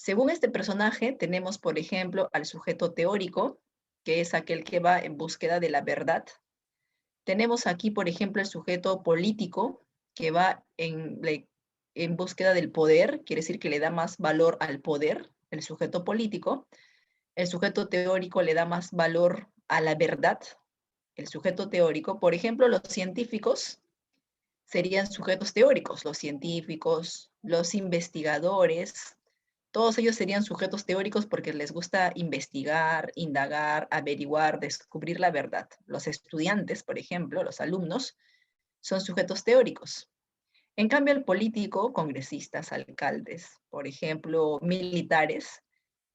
Según este personaje, tenemos, por ejemplo, al sujeto teórico, que es aquel que va en búsqueda de la verdad. Tenemos aquí, por ejemplo, el sujeto político, que va en búsqueda del poder, quiere decir que le da más valor al poder, el sujeto político. El sujeto teórico le da más valor a la verdad, el sujeto teórico. Por ejemplo, los científicos serían sujetos teóricos, los científicos, los investigadores, todos ellos serían sujetos teóricos porque les gusta investigar, indagar, averiguar, descubrir la verdad. Los estudiantes, por ejemplo, los alumnos, son sujetos teóricos. En cambio, el político, congresistas, alcaldes, por ejemplo, militares,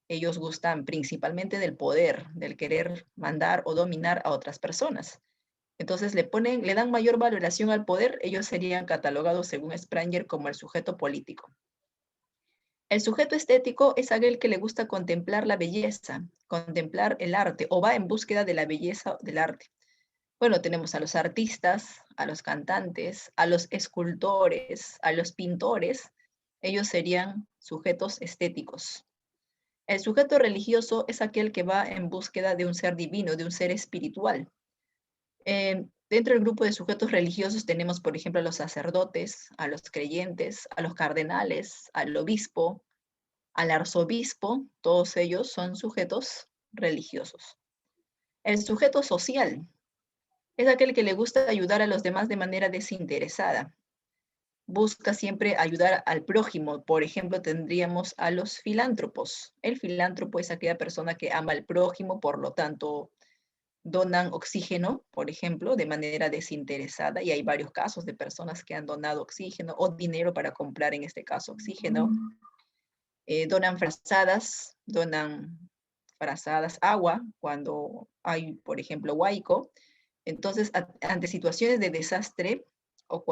ellos gustan principalmente del poder, del querer mandar o dominar a otras personas. Entonces le dan mayor valoración al poder, ellos serían catalogados según Spranger como el sujeto político. El sujeto estético es aquel que le gusta contemplar la belleza, contemplar el arte, o va en búsqueda de la belleza del arte. Bueno, tenemos a los artistas, a los cantantes, a los escultores, a los pintores. Ellos serían sujetos estéticos. El sujeto religioso es aquel que va en búsqueda de un ser divino, de un ser espiritual. Dentro del grupo de sujetos religiosos tenemos, por ejemplo, a los sacerdotes, a los creyentes, a los cardenales, al obispo, al arzobispo, todos ellos son sujetos religiosos. El sujeto social es aquel que le gusta ayudar a los demás de manera desinteresada. Busca siempre ayudar al prójimo. Por ejemplo, tendríamos a los filántropos. El filántropo es aquella persona que ama al prójimo, por lo tanto, donan oxígeno, por ejemplo, de manera desinteresada, y hay varios casos de personas que han donado oxígeno o dinero para comprar, en este caso, oxígeno. Donan frazadas, agua, cuando hay, por ejemplo, huaico. Entonces, ante situaciones de desastre, o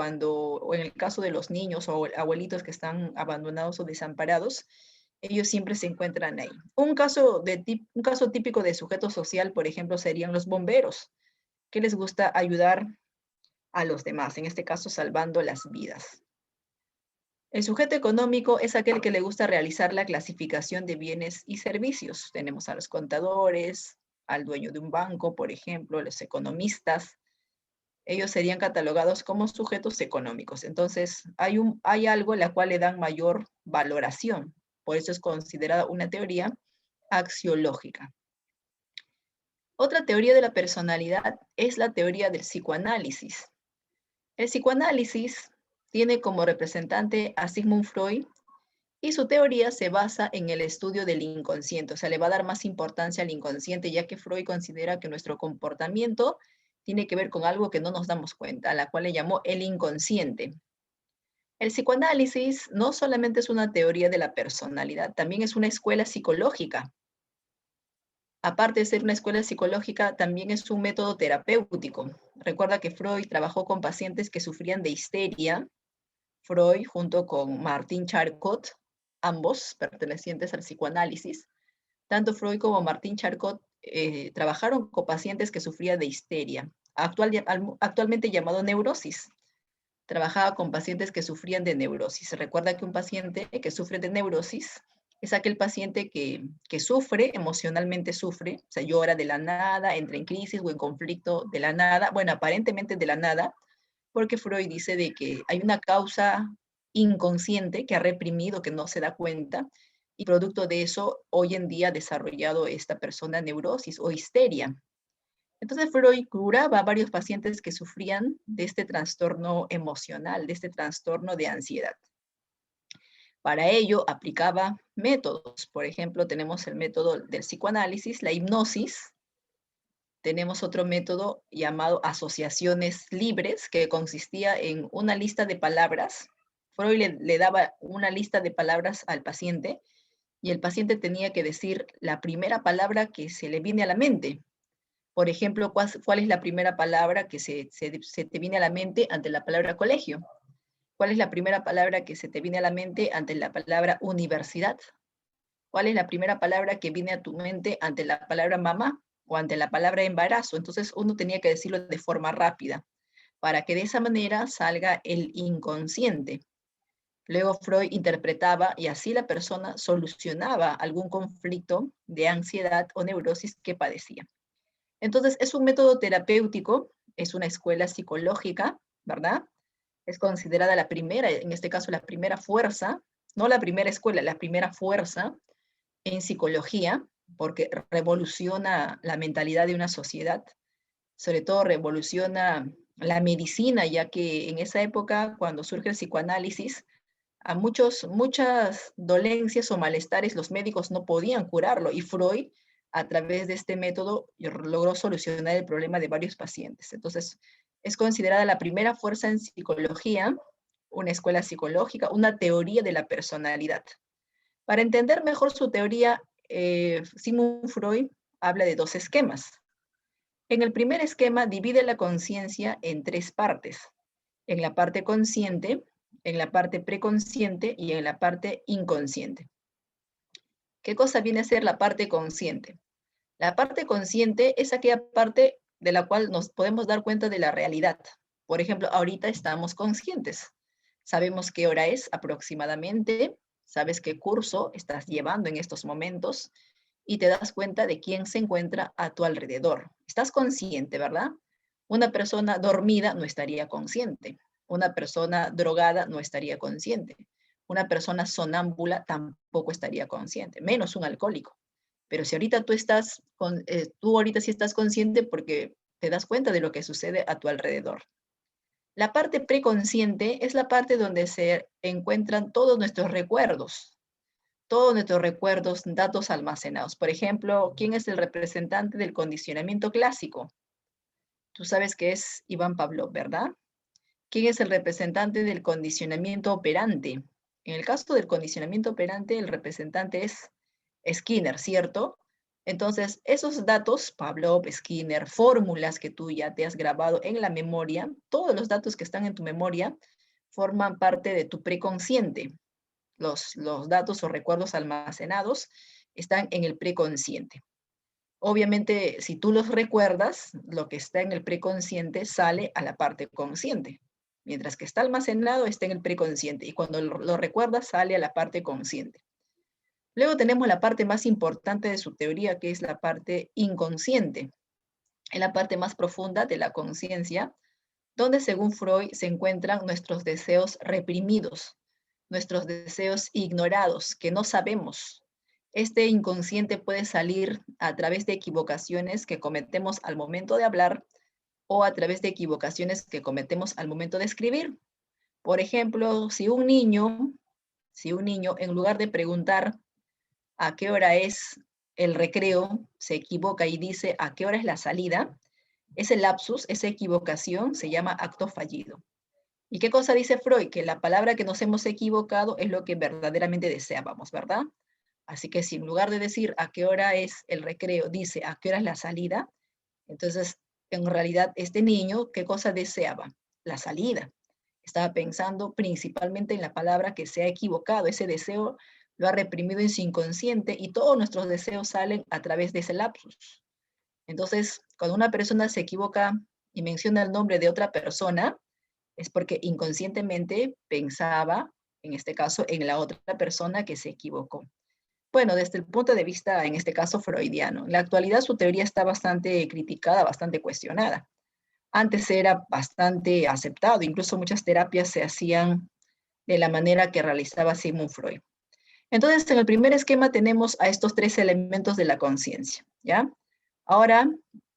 en el caso de los niños o abuelitos que están abandonados o desamparados, ellos siempre se encuentran ahí. Un caso típico de sujeto social, por ejemplo, serían los bomberos, que les gusta ayudar a los demás, en este caso salvando las vidas. El sujeto económico es aquel que le gusta realizar la clasificación de bienes y servicios. Tenemos a los contadores, al dueño de un banco, por ejemplo, los economistas. Ellos serían catalogados como sujetos económicos. Entonces, hay algo en la cual le dan mayor valoración. Por eso es considerada una teoría axiológica. Otra teoría de la personalidad es la teoría del psicoanálisis. El psicoanálisis tiene como representante a Sigmund Freud y su teoría se basa en el estudio del inconsciente, o sea, le va a dar más importancia al inconsciente, ya que Freud considera que nuestro comportamiento tiene que ver con algo que no nos damos cuenta, a la cual le llamó el inconsciente. El psicoanálisis no solamente es una teoría de la personalidad, también es una escuela psicológica. Aparte de ser una escuela psicológica, también es un método terapéutico. Recuerda que Freud trabajó con pacientes que sufrían de histeria. Freud, junto con Martín Charcot, ambos pertenecientes al psicoanálisis, tanto Freud como Martín Charcot trabajaron con pacientes que sufrían de histeria, actualmente llamado neurosis. Trabajaba con pacientes que sufrían de neurosis. Recuerda que un paciente que sufre de neurosis es aquel paciente que sufre, emocionalmente sufre, o sea, llora de la nada, entra en crisis o en conflicto de la nada, bueno, aparentemente de la nada, porque Freud dice de que hay una causa inconsciente que ha reprimido, que no se da cuenta, y producto de eso, hoy en día ha desarrollado esta persona neurosis o histeria. Entonces Freud curaba a varios pacientes que sufrían de este trastorno emocional, de este trastorno de ansiedad. Para ello aplicaba métodos. Por ejemplo, tenemos el método del psicoanálisis, la hipnosis. Tenemos otro método llamado asociaciones libres, que consistía en una lista de palabras. Freud le daba una lista de palabras al paciente y el paciente tenía que decir la primera palabra que se le viene a la mente. Por ejemplo, ¿cuál es la primera palabra que se te viene a la mente ante la palabra colegio? ¿Cuál es la primera palabra que se te viene a la mente ante la palabra universidad? ¿Cuál es la primera palabra que viene a tu mente ante la palabra mamá o ante la palabra embarazo? Entonces uno tenía que decirlo de forma rápida para que de esa manera salga el inconsciente. Luego Freud interpretaba y así la persona solucionaba algún conflicto de ansiedad o neurosis que padecía. Entonces, es un método terapéutico, es una escuela psicológica, ¿verdad? Es considerada la primera, en este caso la primera fuerza, no la primera escuela, la primera fuerza en psicología, porque revoluciona la mentalidad de una sociedad, sobre todo revoluciona la medicina, ya que en esa época, cuando surge el psicoanálisis, a muchas dolencias o malestares los médicos no podían curarlo y Freud a través de este método logró solucionar el problema de varios pacientes. Entonces, es considerada la primera fuerza en psicología, una escuela psicológica, una teoría de la personalidad. Para entender mejor su teoría, Sigmund Freud habla de dos esquemas. En el primer esquema divide la conciencia en tres partes. En la parte consciente, en la parte preconsciente y en la parte inconsciente. ¿Qué cosa viene a ser la parte consciente? La parte consciente es aquella parte de la cual nos podemos dar cuenta de la realidad. Por ejemplo, ahorita estamos conscientes. Sabemos qué hora es aproximadamente, sabes qué curso estás llevando en estos momentos y te das cuenta de quién se encuentra a tu alrededor. Estás consciente, ¿verdad? Una persona dormida no estaría consciente. Una persona drogada no estaría consciente. Una persona sonámbula tampoco estaría consciente, menos un alcohólico. Pero si ahorita tú ahorita sí estás consciente porque te das cuenta de lo que sucede a tu alrededor. La parte preconsciente es la parte donde se encuentran todos nuestros recuerdos, datos almacenados. Por ejemplo, ¿quién es el representante del condicionamiento clásico? Tú sabes que es Iván Pavlov, ¿verdad? ¿Quién es el representante del condicionamiento operante? En el caso del condicionamiento operante, el representante es Skinner, ¿cierto? Entonces, esos datos, Pavlov, Skinner, fórmulas que tú ya te has grabado en la memoria, todos los datos que están en tu memoria forman parte de tu preconsciente. Los datos o recuerdos almacenados están en el preconsciente. Obviamente, si tú los recuerdas, lo que está en el preconsciente sale a la parte consciente. Mientras que está almacenado, está en el preconsciente. Y cuando lo recuerdas, sale a la parte consciente. Luego tenemos la parte más importante de su teoría, que es la parte inconsciente. Es la parte más profunda de la conciencia, donde según Freud se encuentran nuestros deseos reprimidos, nuestros deseos ignorados, que no sabemos. Este inconsciente puede salir a través de equivocaciones que cometemos al momento de hablar o a través de equivocaciones que cometemos al momento de escribir. Por ejemplo, si un niño en lugar de preguntar a qué hora es el recreo, se equivoca y dice a qué hora es la salida, ese lapsus, esa equivocación se llama acto fallido. ¿Y qué cosa dice Freud? Que la palabra que nos hemos equivocado es lo que verdaderamente deseábamos, ¿verdad? Así que si en lugar de decir a qué hora es el recreo, dice a qué hora es la salida, entonces en realidad este niño, ¿qué cosa deseaba? La salida. Estaba pensando principalmente en la palabra que se ha equivocado. Ese deseo lo ha reprimido en su inconsciente y todos nuestros deseos salen a través de ese lapsus. Entonces, cuando una persona se equivoca y menciona el nombre de otra persona, es porque inconscientemente pensaba, en este caso, en la otra persona que se equivocó. Bueno, desde el punto de vista, en este caso, freudiano. En la actualidad su teoría está bastante criticada, bastante cuestionada. Antes era bastante aceptado, incluso muchas terapias se hacían de la manera que realizaba Sigmund Freud. Entonces, en el primer esquema tenemos a estos tres elementos de la conciencia, ¿ya? Ahora,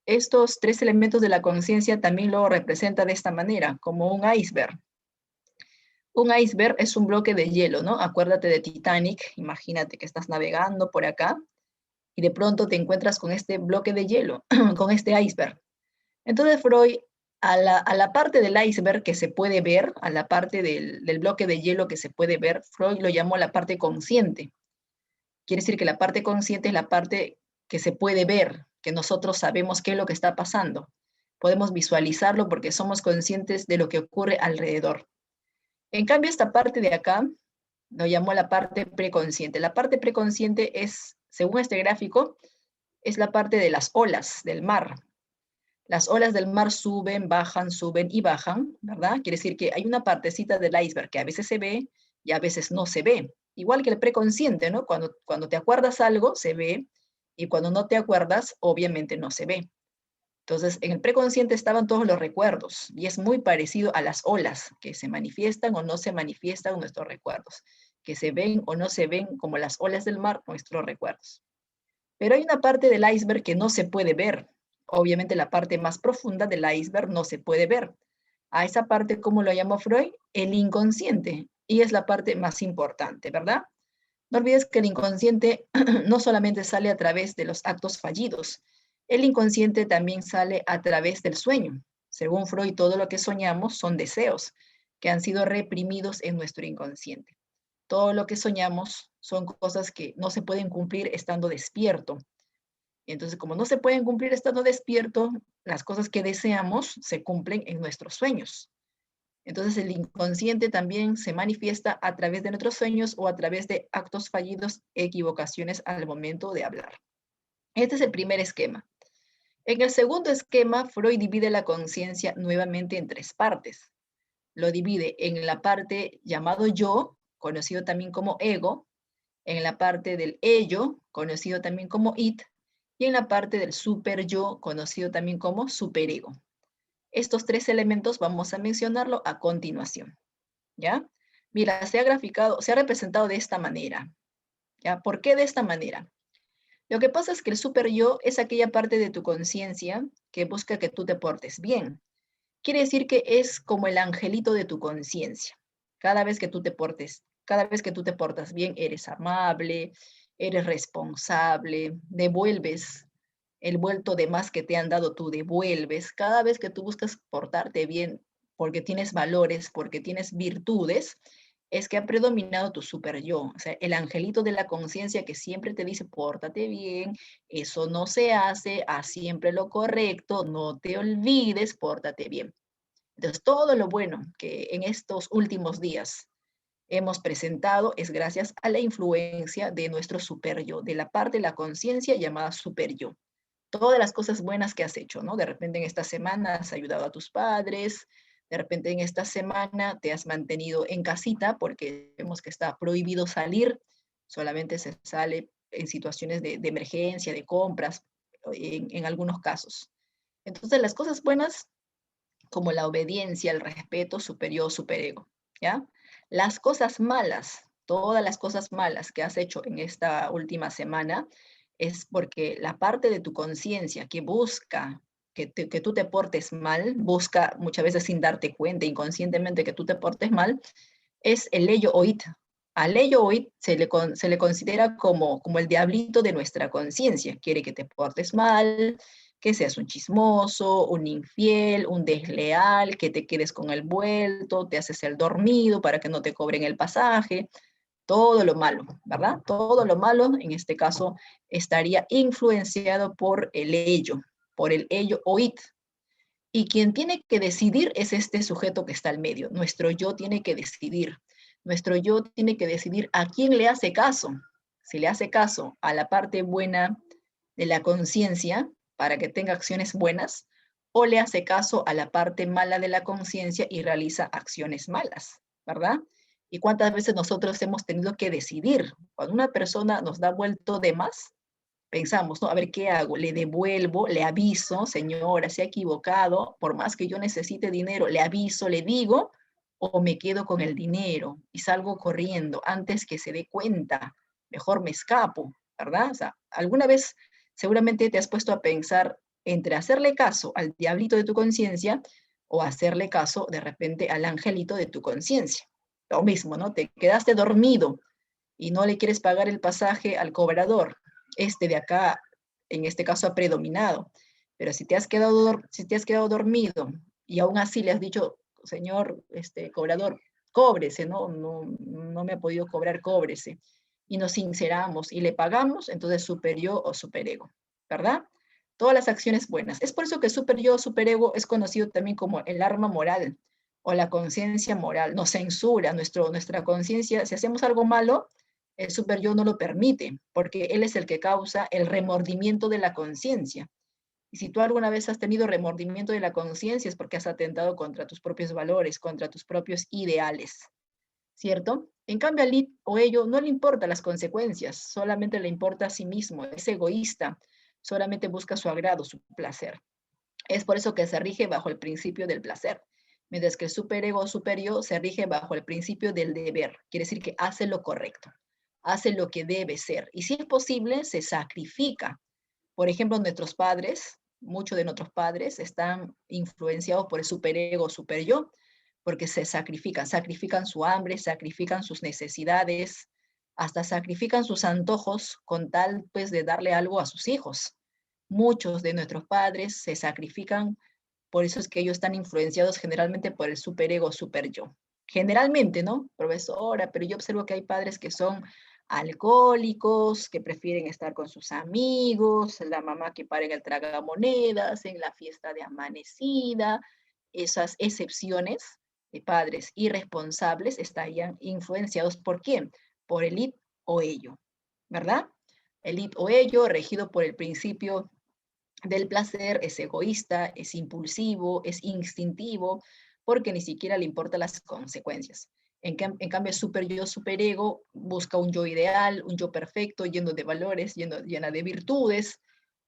estos tres elementos de la conciencia también lo representa de esta manera, como un iceberg. Un iceberg es un bloque de hielo, ¿no? Acuérdate de Titanic, imagínate que estás navegando por acá y de pronto te encuentras con este bloque de hielo, con este iceberg. Entonces Freud, a la parte del iceberg que se puede ver, a la parte del bloque de hielo que se puede ver, Freud lo llamó la parte consciente. Quiere decir que la parte consciente es la parte que se puede ver, que nosotros sabemos qué es lo que está pasando. Podemos visualizarlo porque somos conscientes de lo que ocurre alrededor. En cambio, esta parte de acá lo llamó la parte preconsciente. La parte preconsciente es, según este gráfico, es la parte de las olas del mar. Las olas del mar suben y bajan, ¿verdad? Quiere decir que hay una partecita del iceberg que a veces se ve y a veces no se ve. Igual que el preconsciente, ¿no? Cuando te acuerdas algo, se ve, y cuando no te acuerdas, obviamente no se ve. Entonces, en el preconsciente estaban todos los recuerdos, y es muy parecido a las olas, que se manifiestan o no se manifiestan nuestros recuerdos, que se ven o no se ven como las olas del mar, nuestros recuerdos. Pero hay una parte del iceberg que no se puede ver. Obviamente la parte más profunda del iceberg no se puede ver. A esa parte, ¿cómo lo llamó Freud? El inconsciente. Y es la parte más importante, ¿verdad? No olvides que el inconsciente no solamente sale a través de los actos fallidos, el inconsciente también sale a través del sueño. Según Freud, todo lo que soñamos son deseos que han sido reprimidos en nuestro inconsciente. Todo lo que soñamos son cosas que no se pueden cumplir estando despierto. Entonces, como no se pueden cumplir estando despierto, las cosas que deseamos se cumplen en nuestros sueños. Entonces, el inconsciente también se manifiesta a través de nuestros sueños o a través de actos fallidos, equivocaciones al momento de hablar. Este es el primer esquema. En el segundo esquema, Freud divide la conciencia nuevamente en tres partes. Lo divide en la parte llamado yo, conocido también como ego, en la parte del ello, conocido también como it, y en la parte del super yo, conocido también como superego. Estos tres elementos vamos a mencionarlo a continuación, ¿ya? Mira, se ha graficado, se ha representado de esta manera, ¿ya? ¿Por qué de esta manera? Lo que pasa es que el super yo es aquella parte de tu conciencia que busca que tú te portes bien. Quiere decir que es como el angelito de tu conciencia. Cada vez que tú te portas bien, eres amable, eres responsable, devuelves el vuelto de más que te han dado, tú devuelves. Cada vez que tú buscas portarte bien porque tienes valores, porque tienes virtudes, es que ha predominado tu super yo, o sea, el angelito de la conciencia que siempre te dice, pórtate bien, eso no se hace, haz siempre lo correcto, no te olvides, pórtate bien. Entonces, todo lo bueno que en estos últimos días hemos presentado es gracias a la influencia de nuestro super yo, de la parte de la conciencia llamada super yo. Todas las cosas buenas que has hecho, ¿no? De repente en esta semana has ayudado a tus padres, de repente en esta semana te has mantenido en casita porque vemos que está prohibido salir, solamente se sale en situaciones de emergencia, de compras, en algunos casos. Entonces, las cosas buenas como la obediencia, el respeto, superior, superego, ¿ya? Las cosas malas, todas las cosas malas que has hecho en esta última semana, es porque la parte de tu conciencia que busca que tú te portes mal, busca muchas veces sin darte cuenta, inconscientemente que tú te portes mal, es el ello oíd. Al ello oíd se le considera como el diablito de nuestra conciencia. Quiere que te portes mal, que seas un chismoso, un infiel, un desleal, que te quedes con el vuelto, te haces el dormido para que no te cobren el pasaje, todo lo malo, ¿verdad? Todo lo malo, en este caso, estaría influenciado por el ello oíd. Y quien tiene que decidir es este sujeto que está al medio. Nuestro yo tiene que decidir. Nuestro yo tiene que decidir a quién le hace caso. Si le hace caso a la parte buena de la conciencia para que tenga acciones buenas, o le hace caso a la parte mala de la conciencia y realiza acciones malas, ¿verdad? ¿Y cuántas veces nosotros hemos tenido que decidir? Cuando una persona nos da vuelto de más, pensamos, ¿no? A ver, ¿qué hago? ¿Le devuelvo? ¿Le aviso? Señora, se ha equivocado, por más que yo necesite dinero, ¿le aviso? ¿Le digo? ¿O me quedo con el dinero y salgo corriendo antes que se dé cuenta? Mejor me escapo, ¿verdad? O sea, alguna vez seguramente te has puesto a pensar entre hacerle caso al diablito de tu conciencia o hacerle caso de repente al angelito de tu conciencia. Lo mismo, ¿no? Te quedaste dormido y no le quieres pagar el pasaje al cobrador. Este de acá, en este caso, ha predominado. Pero si te has quedado dormido y aún así le has dicho, señor cobrador, cóbrese, no me ha podido cobrar, cóbrese. Y nos sinceramos y le pagamos, entonces superyo o superego, ¿verdad? Todas las acciones buenas. Es por eso que superyo o superego es conocido también como el arma moral o la conciencia moral. Nos censura nuestra conciencia. Si hacemos algo malo, el super yo no lo permite, porque él es el que causa el remordimiento de la conciencia. Y si tú alguna vez has tenido remordimiento de la conciencia es porque has atentado contra tus propios valores, contra tus propios ideales. ¿cierto? En cambio, al it o ello no le importan las consecuencias, solamente le importa a sí mismo, es egoísta, solamente busca su agrado, su placer. Es por eso que se rige bajo el principio del placer, mientras que el superego o superior se rige bajo el principio del deber, quiere decir que hace lo correcto, hace lo que debe ser, y si es posible, se sacrifica. Por ejemplo, nuestros padres, muchos de nuestros padres están influenciados por el superego o superyo, porque se sacrifican, sacrifican su hambre, sacrifican sus necesidades, hasta sacrifican sus antojos con tal pues de darle algo a sus hijos. Muchos de nuestros padres se sacrifican, por eso es que ellos están influenciados generalmente por el superego, superyo. Generalmente, ¿no? Profesora, pero yo observo que hay padres que son alcohólicos, que prefieren estar con sus amigos, la mamá que para en el tragamonedas, en la fiesta de amanecida, esas excepciones de padres irresponsables estarían influenciados ¿por quién? Por el id o ello, ¿verdad? El id o ello, regido por el principio del placer, es egoísta, es impulsivo, es instintivo, porque ni siquiera le importan las consecuencias. En cambio, super yo, super ego, busca un yo ideal, un yo perfecto, lleno de valores, llena de virtudes,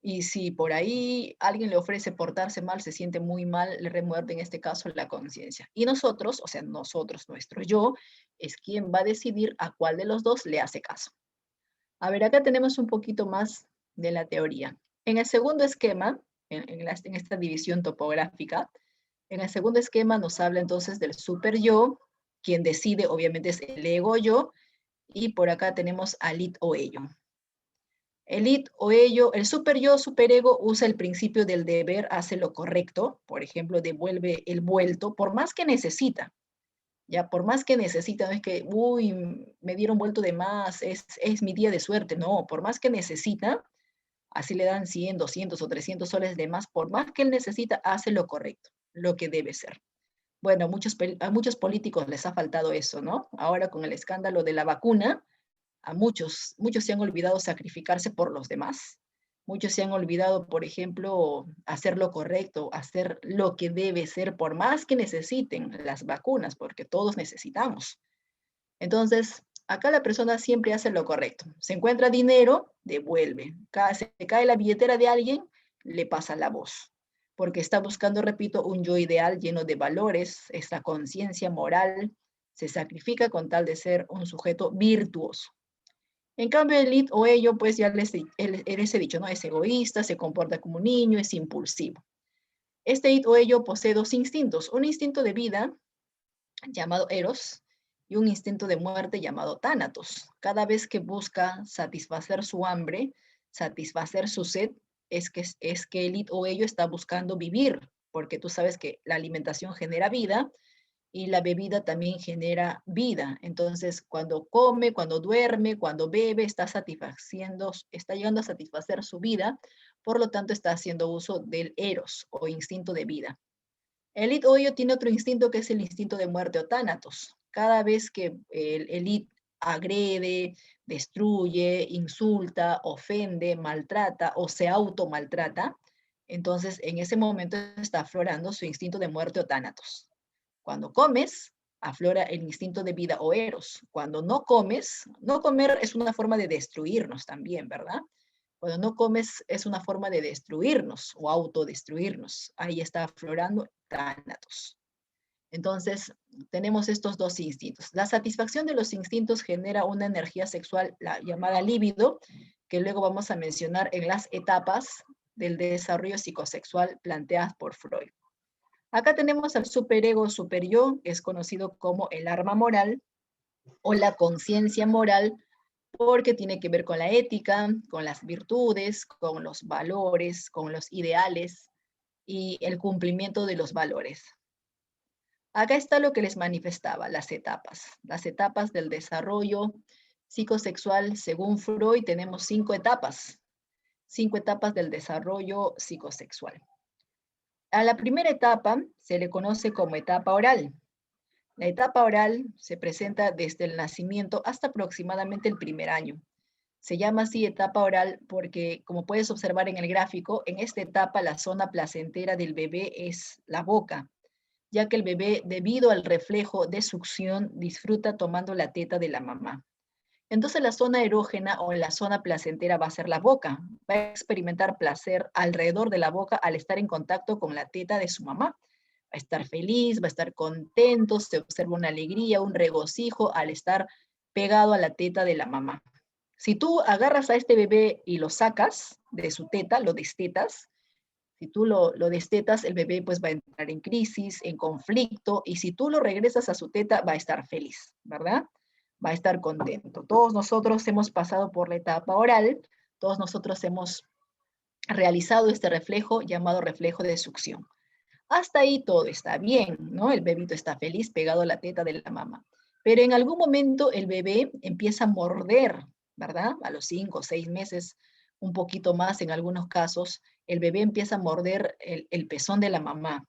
y si por ahí alguien le ofrece portarse mal, se siente muy mal, le remuerde en este caso la conciencia. Y nosotros, o sea, nosotros, nuestro yo, es quien va a decidir a cuál de los dos le hace caso. A ver, acá tenemos un poquito más de la teoría. En el segundo esquema, en esta división topográfica, en el segundo esquema nos habla entonces del super yo, quien decide obviamente es el ego yo, y por acá tenemos al id o ello. El id o ello, el super yo, super ego usa el principio del deber, hace lo correcto, por ejemplo, devuelve el vuelto, por más que necesita, ya por más que necesita, no es que, uy, me dieron vuelto de más, es mi día de suerte, no, por más que necesita, así le dan 100, 200 o 300 soles de más, por más que él necesita, hace lo correcto, lo que debe ser. Bueno, a muchos políticos les ha faltado eso, ¿no? Ahora con el escándalo de la vacuna, a muchos se han olvidado sacrificarse por los demás. Muchos se han olvidado, por ejemplo, hacer lo correcto, hacer lo que debe ser, por más que necesiten las vacunas, porque todos necesitamos. Entonces, acá la persona siempre hace lo correcto. Se encuentra dinero, devuelve. Se cae la billetera de alguien, le pasa la voz. Porque está buscando, repito, un yo ideal lleno de valores, esta conciencia moral, se sacrifica con tal de ser un sujeto virtuoso. En cambio, el id o ello, pues ya les he dicho, ¿no? Es egoísta, se comporta como un niño, es impulsivo. Este id o ello posee dos instintos. Un instinto de vida, llamado eros, y un instinto de muerte llamado tánatos. Cada vez que busca satisfacer su hambre, satisfacer su sed, es que el id o ello está buscando vivir, porque tú sabes que la alimentación genera vida, y la bebida también genera vida. Entonces, cuando come, cuando duerme, cuando bebe, está llegando a satisfacer su vida, por lo tanto está haciendo uso del eros o instinto de vida. El id oyo tiene otro instinto que es el instinto de muerte o tánatos. Cada vez que el id agrede, destruye, insulta, ofende, maltrata o se automaltrata, entonces en ese momento está aflorando su instinto de muerte o tánatos. Cuando comes, aflora el instinto de vida o eros. Cuando no comes, no comer es una forma de destruirnos también, ¿verdad? Cuando no comes es una forma de destruirnos o autodestruirnos. Ahí está aflorando tánatos. Entonces, tenemos estos dos instintos. La satisfacción de los instintos genera una energía sexual, la llamada libido, que luego vamos a mencionar en las etapas del desarrollo psicosexual planteadas por Freud. Acá tenemos al superego superior, que es conocido como el arma moral o la conciencia moral, porque tiene que ver con la ética, con las virtudes, con los valores, con los ideales y el cumplimiento de los valores. Acá está lo que les manifestaba, las etapas del desarrollo psicosexual. Según Freud, tenemos 5 etapas del desarrollo psicosexual. A la primera etapa se le conoce como etapa oral. La etapa oral se presenta desde el nacimiento hasta aproximadamente el primer año. Se llama así etapa oral porque, como puedes observar en el gráfico, en esta etapa la zona placentera del bebé es la boca. ya que el bebé, debido al reflejo de succión, disfruta tomando la teta de la mamá. Entonces la zona erógena o la zona placentera va a ser la boca. Va a experimentar placer alrededor de la boca al estar en contacto con la teta de su mamá. Va a estar feliz, va a estar contento, se observa una alegría, un regocijo al estar pegado a la teta de la mamá. Si tú agarras a este bebé y lo sacas de su teta, lo destetas, si tú lo destetas, el bebé pues va a entrar en crisis, en conflicto, y si tú lo regresas a su teta, va a estar feliz, ¿verdad? Va a estar contento. Todos nosotros hemos pasado por la etapa oral, todos nosotros hemos realizado este reflejo llamado reflejo de succión. Hasta ahí todo está bien, ¿no? El bebito está feliz pegado a la teta de la mamá. Pero en algún momento el bebé empieza a morder, ¿verdad? A los 5 o 6 meses, un poquito más en algunos casos, el bebé empieza a morder el pezón de la mamá.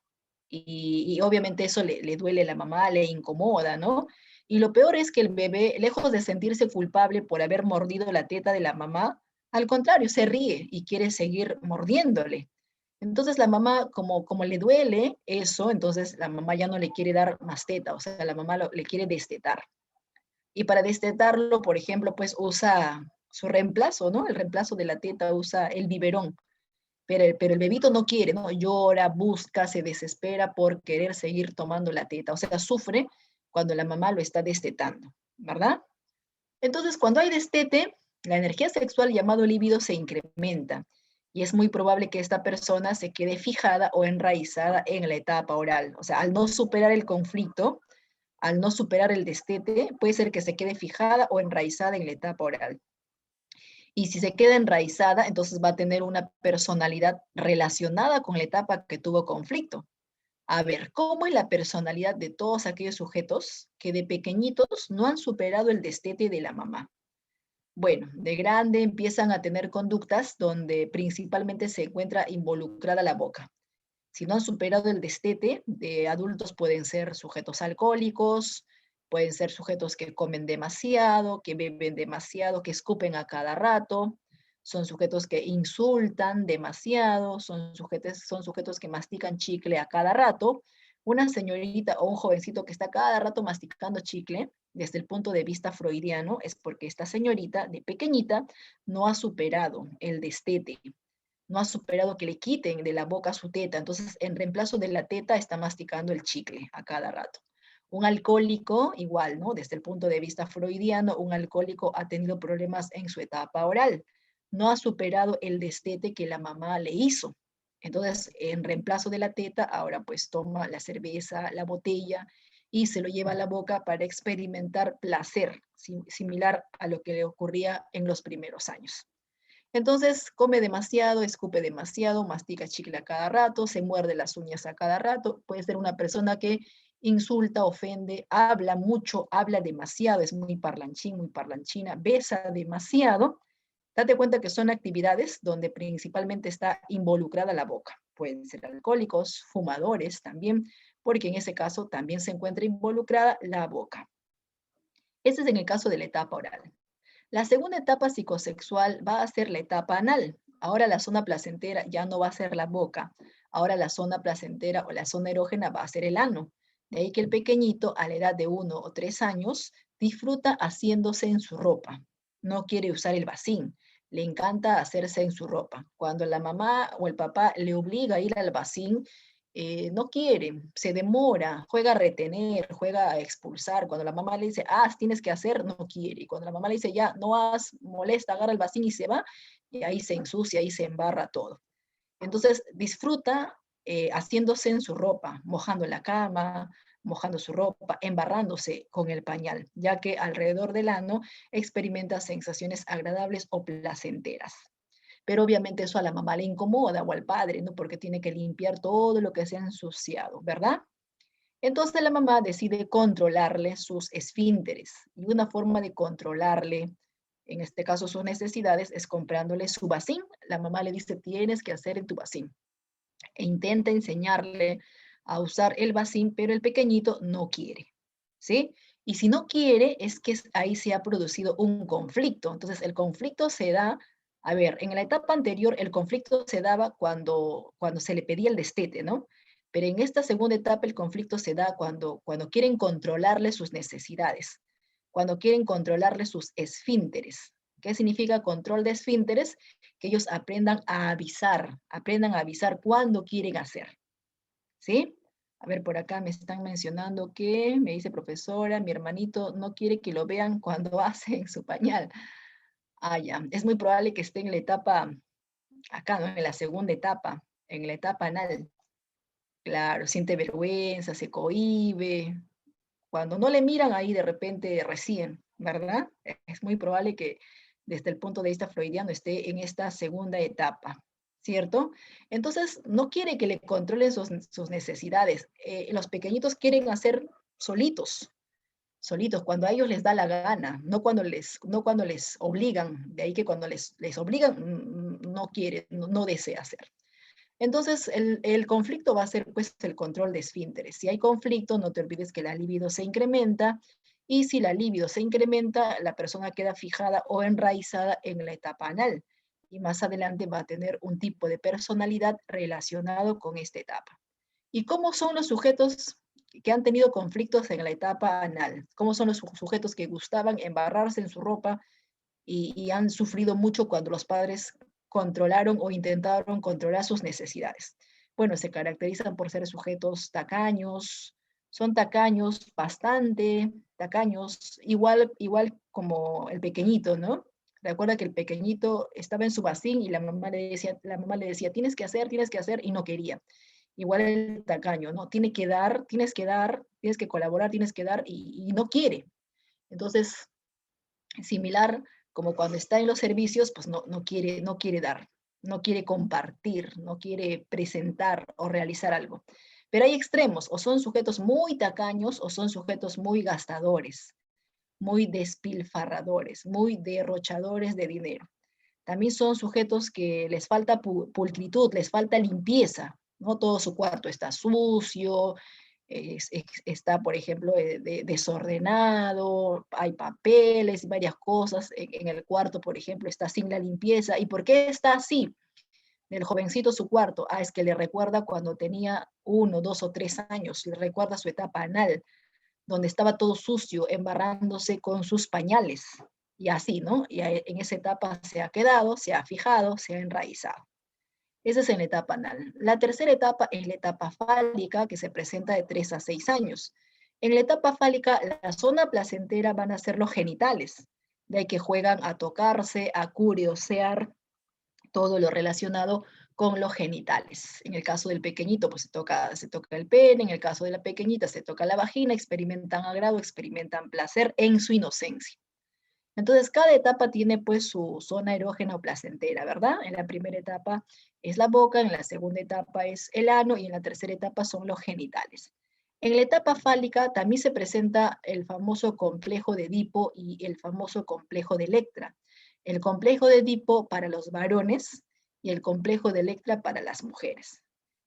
Y obviamente eso le duele a la mamá, le incomoda, ¿no? Y lo peor es que el bebé, lejos de sentirse culpable por haber mordido la teta de la mamá, al contrario, se ríe y quiere seguir mordiéndole. Entonces la mamá, como le duele eso, entonces la mamá ya no le quiere dar más teta, o sea, la mamá le quiere destetar. Y para destetarlo, por ejemplo, pues usa su reemplazo, ¿no? El reemplazo de la teta usa el biberón. Pero el bebito no quiere, ¿no? Llora, busca, se desespera por querer seguir tomando la teta. O sea, sufre cuando la mamá lo está destetando, ¿verdad? Entonces, cuando hay destete, la energía sexual llamado libido se incrementa y es muy probable que esta persona se quede fijada o enraizada en la etapa oral. O sea, al no superar el conflicto, al no superar el destete, puede ser que se quede fijada o enraizada en la etapa oral. Y si se queda enraizada, entonces va a tener una personalidad relacionada con la etapa que tuvo conflicto. A ver, ¿cómo es la personalidad de todos aquellos sujetos que de pequeñitos no han superado el destete de la mamá? Bueno, de grande empiezan a tener conductas donde principalmente se encuentra involucrada la boca. Si no han superado el destete, de adultos pueden ser sujetos alcohólicos, pueden ser sujetos que comen demasiado, que beben demasiado, que escupen a cada rato, son sujetos que insultan demasiado, son sujetos que mastican chicle a cada rato. Una señorita o un jovencito que está cada rato masticando chicle, desde el punto de vista freudiano, es porque esta señorita de pequeñita no ha superado el destete, no ha superado que le quiten de la boca su teta, entonces en reemplazo de la teta está masticando el chicle a cada rato. Un alcohólico, igual, ¿no? Desde el punto de vista freudiano, un alcohólico ha tenido problemas en su etapa oral, no ha superado el destete que la mamá le hizo. Entonces, en reemplazo de la teta, ahora pues toma la cerveza, la botella y se lo lleva a la boca para experimentar placer, similar a lo que le ocurría en los primeros años. Entonces come demasiado, escupe demasiado, mastica chicle a cada rato, se muerde las uñas a cada rato. Puede ser una persona que insulta, ofende, habla mucho, habla demasiado, es muy parlanchín, muy parlanchina, besa demasiado. Date cuenta que son actividades donde principalmente está involucrada la boca. Pueden ser alcohólicos, fumadores también, porque en ese caso también se encuentra involucrada la boca. Este es en el caso de la etapa oral. La segunda etapa psicosexual va a ser la etapa anal. Ahora la zona placentera ya no va a ser la boca. Ahora la zona placentera o la zona erógena va a ser el ano. De ahí que el pequeñito a la edad de 1 o 3 años disfruta haciéndose en su ropa. No quiere usar el vacín. Le encanta hacerse en su ropa. Cuando la mamá o el papá le obliga a ir al vacín, no quiere, se demora, juega a retener, juega a expulsar. Cuando la mamá le dice, tienes que hacer, no quiere. Y cuando la mamá le dice, ya, no haz, molesta, agarra el vacín y se va, y ahí se ensucia, ahí se embarra todo. Entonces disfruta haciéndose en su ropa, mojando la cama, mojando su ropa, embarrándose con el pañal, ya que alrededor del ano experimenta sensaciones agradables o placenteras. Pero obviamente eso a la mamá le incomoda o al padre, ¿no? Porque tiene que limpiar todo lo que se ha ensuciado, ¿verdad? Entonces la mamá decide controlarle sus esfínteres y una forma de controlarle, en este caso sus necesidades, es comprándole su vacín. La mamá le dice, tienes que hacer en tu vacín. E intenta enseñarle a usar el vacín, pero el pequeñito no quiere, ¿sí? Y si no quiere, es que ahí se ha producido un conflicto. Entonces, el conflicto se da, a ver, en la etapa anterior, el conflicto se daba cuando se le pedía el destete, ¿no? Pero en esta segunda etapa el conflicto se da cuando quieren controlarle sus necesidades, cuando quieren controlarle sus esfínteres. ¿Qué significa control de esfínteres? Que ellos aprendan a avisar cuándo quieren hacer, ¿sí? A ver, por acá me están mencionando que, me dice profesora, mi hermanito no quiere que lo vean cuando hace en su pañal. Ah, ya, es muy probable que esté en la etapa, acá, ¿no? En la segunda etapa, en la etapa anal. Claro, siente vergüenza, se cohíbe. Cuando no le miran ahí de repente recién, ¿verdad? Es muy probable que desde el punto de vista freudiano esté en esta segunda etapa, ¿cierto? Entonces, no quiere que le controlen sus necesidades. Los pequeñitos quieren hacer solitos, solitos, cuando a ellos les da la gana, no cuando les obligan. De ahí que cuando les obligan, no quiere, no desea hacer. Entonces, el conflicto va a ser pues el control de esfínteres. Si hay conflicto, no te olvides que la libido se incrementa, y si la libido se incrementa, la persona queda fijada o enraizada en la etapa anal, y más adelante va a tener un tipo de personalidad relacionado con esta etapa. ¿Y cómo son los sujetos que han tenido conflictos en la etapa anal? ¿Cómo son los sujetos que gustaban embarrarse en su ropa y han sufrido mucho cuando los padres controlaron o intentaron controlar sus necesidades? Bueno, se caracterizan por ser sujetos tacaños, son tacaños, bastante tacaños, igual como el pequeñito, ¿no? Recuerda que el pequeñito estaba en su vacín y la mamá le decía, tienes que hacer, y no quería. Igual el tacaño, ¿no? Tienes que colaborar, tienes que dar, y no quiere. Entonces, similar como cuando está en los servicios, pues no quiere dar, no quiere compartir, no quiere presentar o realizar algo. Pero hay extremos, o son sujetos muy tacaños o son sujetos muy gastadores, muy despilfarradores, muy derrochadores de dinero. También son sujetos que les falta pulcritud, les falta limpieza, ¿no? Todo su cuarto está sucio, está, por ejemplo, desordenado, hay papeles, varias cosas en el cuarto, por ejemplo, está sin la limpieza. ¿Y por qué está así? El jovencito su cuarto, es que le recuerda cuando tenía 1, 2 o 3 años, le recuerda su etapa anal, donde estaba todo sucio, embarrándose con sus pañales, y así, ¿no? Y en esa etapa se ha quedado, se ha fijado, se ha enraizado. Esa es en la etapa anal. La tercera etapa es la etapa fálica, que se presenta de 3 a 6 años. En la etapa fálica, la zona placentera van a ser los genitales, de ahí que juegan a tocarse, a curiosear, todo lo relacionado con los genitales. En el caso del pequeñito, pues se toca el pene; en el caso de la pequeñita, se toca la vagina, experimentan agrado, experimentan placer en su inocencia. Entonces, cada etapa tiene pues su zona erógena o placentera, ¿verdad? En la primera etapa es la boca, en la segunda etapa es el ano, y en la tercera etapa son los genitales. En la etapa fálica también se presenta el famoso complejo de Edipo y el famoso complejo de Electra. El complejo de Edipo para los varones y el complejo de Electra para las mujeres.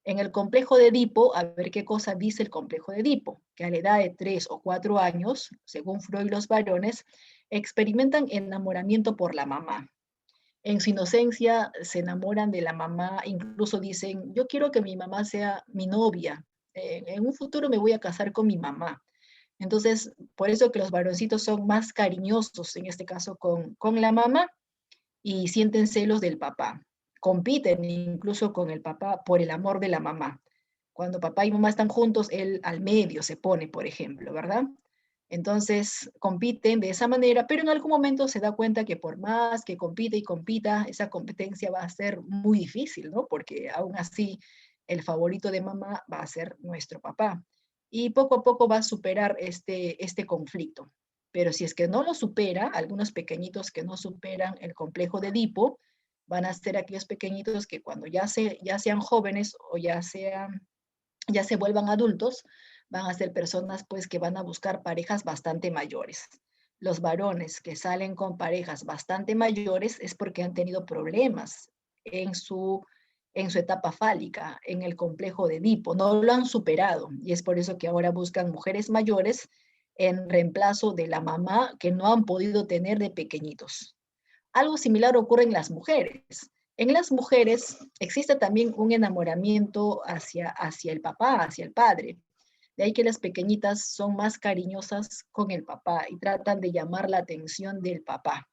En el complejo de Edipo, a ver qué cosa dice el complejo de Edipo, que a la edad de 3 o 4 años, según Freud, los varones experimentan enamoramiento por la mamá. En su inocencia se enamoran de la mamá, incluso dicen, yo quiero que mi mamá sea mi novia, en un futuro me voy a casar con mi mamá. Entonces, por eso que los varoncitos son más cariñosos, en este caso con la mamá, y sienten celos del papá. Compiten incluso con el papá por el amor de la mamá. Cuando papá y mamá están juntos, él al medio se pone, por ejemplo, ¿verdad? Entonces compiten de esa manera, pero en algún momento se da cuenta que por más que compite y compita, esa competencia va a ser muy difícil, ¿no? Porque aún así el favorito de mamá va a ser nuestro papá. Y poco a poco va a superar este conflicto. Pero si es que no lo supera, algunos pequeñitos que no superan el complejo de Edipo, van a ser aquellos pequeñitos que cuando ya sean jóvenes o ya se vuelvan adultos, van a ser personas pues que van a buscar parejas bastante mayores. Los varones que salen con parejas bastante mayores es porque han tenido problemas en su etapa fálica, en el complejo de Edipo, no lo han superado, y es por eso que ahora buscan mujeres mayores en reemplazo de la mamá que no han podido tener de pequeñitos. Algo similar ocurre en las mujeres. En las mujeres existe también un enamoramiento hacia el papá, hacia el padre. De ahí que las pequeñitas son más cariñosas con el papá y tratan de llamar la atención del papá.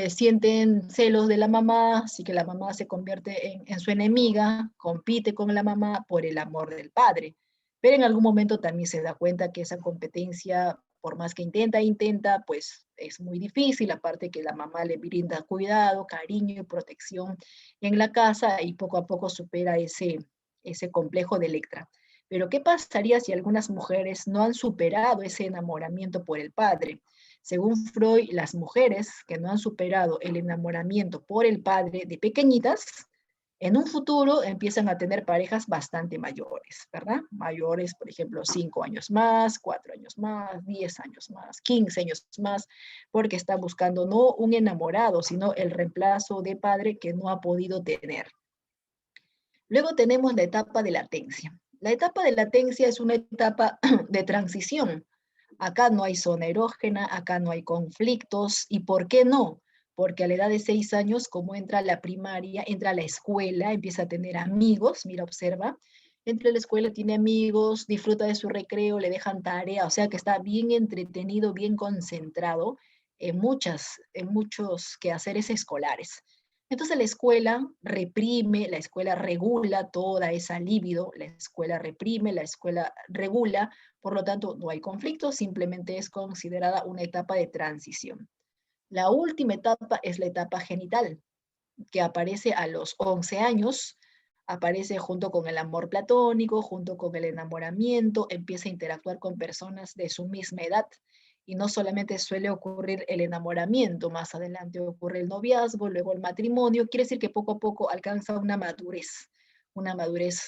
Sienten celos de la mamá, así que la mamá se convierte en su enemiga, compite con la mamá por el amor del padre. Pero en algún momento también se da cuenta que esa competencia, por más que intenta, pues es muy difícil, aparte que la mamá le brinda cuidado, cariño y protección en la casa y poco a poco supera ese complejo de Electra. Pero ¿qué pasaría si algunas mujeres no han superado ese enamoramiento por el padre? Según Freud, las mujeres que no han superado el enamoramiento por el padre de pequeñitas, en un futuro empiezan a tener parejas bastante mayores, ¿verdad? Mayores, por ejemplo, 5 años más, 4 años más, 10 años más, 15 años más, porque están buscando no un enamorado, sino el reemplazo de padre que no ha podido tener. Luego tenemos la etapa de latencia. La etapa de latencia es una etapa de transición. Acá no hay zona erógena, acá no hay conflictos. ¿Y por qué no? Porque a la edad de 6 años, como entra a la primaria, entra a la escuela, empieza a tener amigos, mira, observa, entra a la escuela, tiene amigos, disfruta de su recreo, le dejan tarea, o sea que está bien entretenido, bien concentrado en muchos quehaceres escolares. Entonces la escuela reprime, la escuela regula toda esa libido, la escuela reprime, la escuela regula, por lo tanto no hay conflicto, simplemente es considerada una etapa de transición. La última etapa es la etapa genital, que aparece a los 11 años, aparece junto con el amor platónico, junto con el enamoramiento, empieza a interactuar con personas de su misma edad. Y no solamente suele ocurrir el enamoramiento, más adelante ocurre el noviazgo, luego el matrimonio, quiere decir que poco a poco alcanza una madurez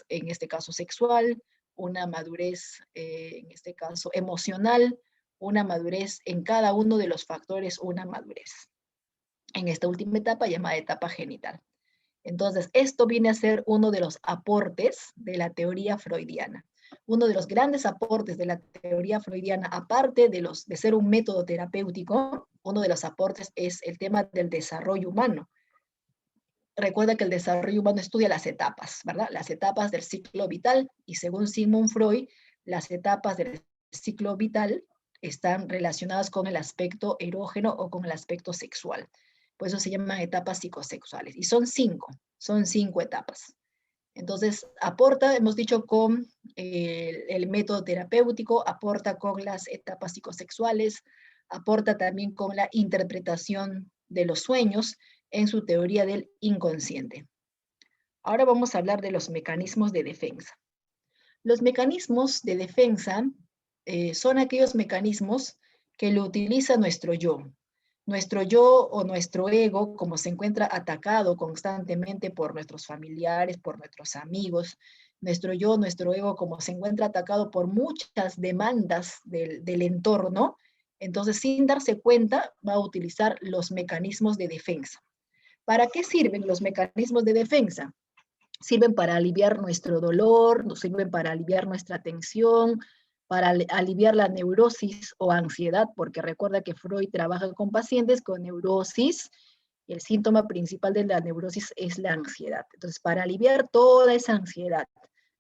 en este caso sexual, una madurez en este caso emocional, una madurez en cada uno de los factores, una madurez en esta última etapa llamada etapa genital. Entonces, esto viene a ser uno de los aportes de la teoría freudiana. Uno de los grandes aportes de la teoría freudiana, aparte de ser un método terapéutico, uno de los aportes es el tema del desarrollo humano. Recuerda que el desarrollo humano estudia las etapas, ¿verdad? Las etapas del ciclo vital, y según Sigmund Freud, las etapas del ciclo vital están relacionadas con el aspecto erógeno o con el aspecto sexual. Por eso se llaman etapas psicosexuales. Y son cinco etapas. Entonces, aporta, hemos dicho, con el método terapéutico, aporta con las etapas psicosexuales, aporta también con la interpretación de los sueños en su teoría del inconsciente. Ahora vamos a hablar de los mecanismos de defensa. Los mecanismos de defensa son aquellos mecanismos que lo utiliza nuestro yo. Nuestro yo o nuestro ego, como se encuentra atacado constantemente por nuestros familiares, por nuestros amigos, nuestro yo, nuestro ego, como se encuentra atacado por muchas demandas del entorno, entonces sin darse cuenta va a utilizar los mecanismos de defensa. ¿Para qué sirven los mecanismos de defensa? Sirven para aliviar nuestro dolor, nos sirven para aliviar nuestra tensión, para aliviar la neurosis o ansiedad, porque recuerda que Freud trabaja con pacientes con neurosis y el síntoma principal de la neurosis es la ansiedad. Entonces, para aliviar toda esa ansiedad,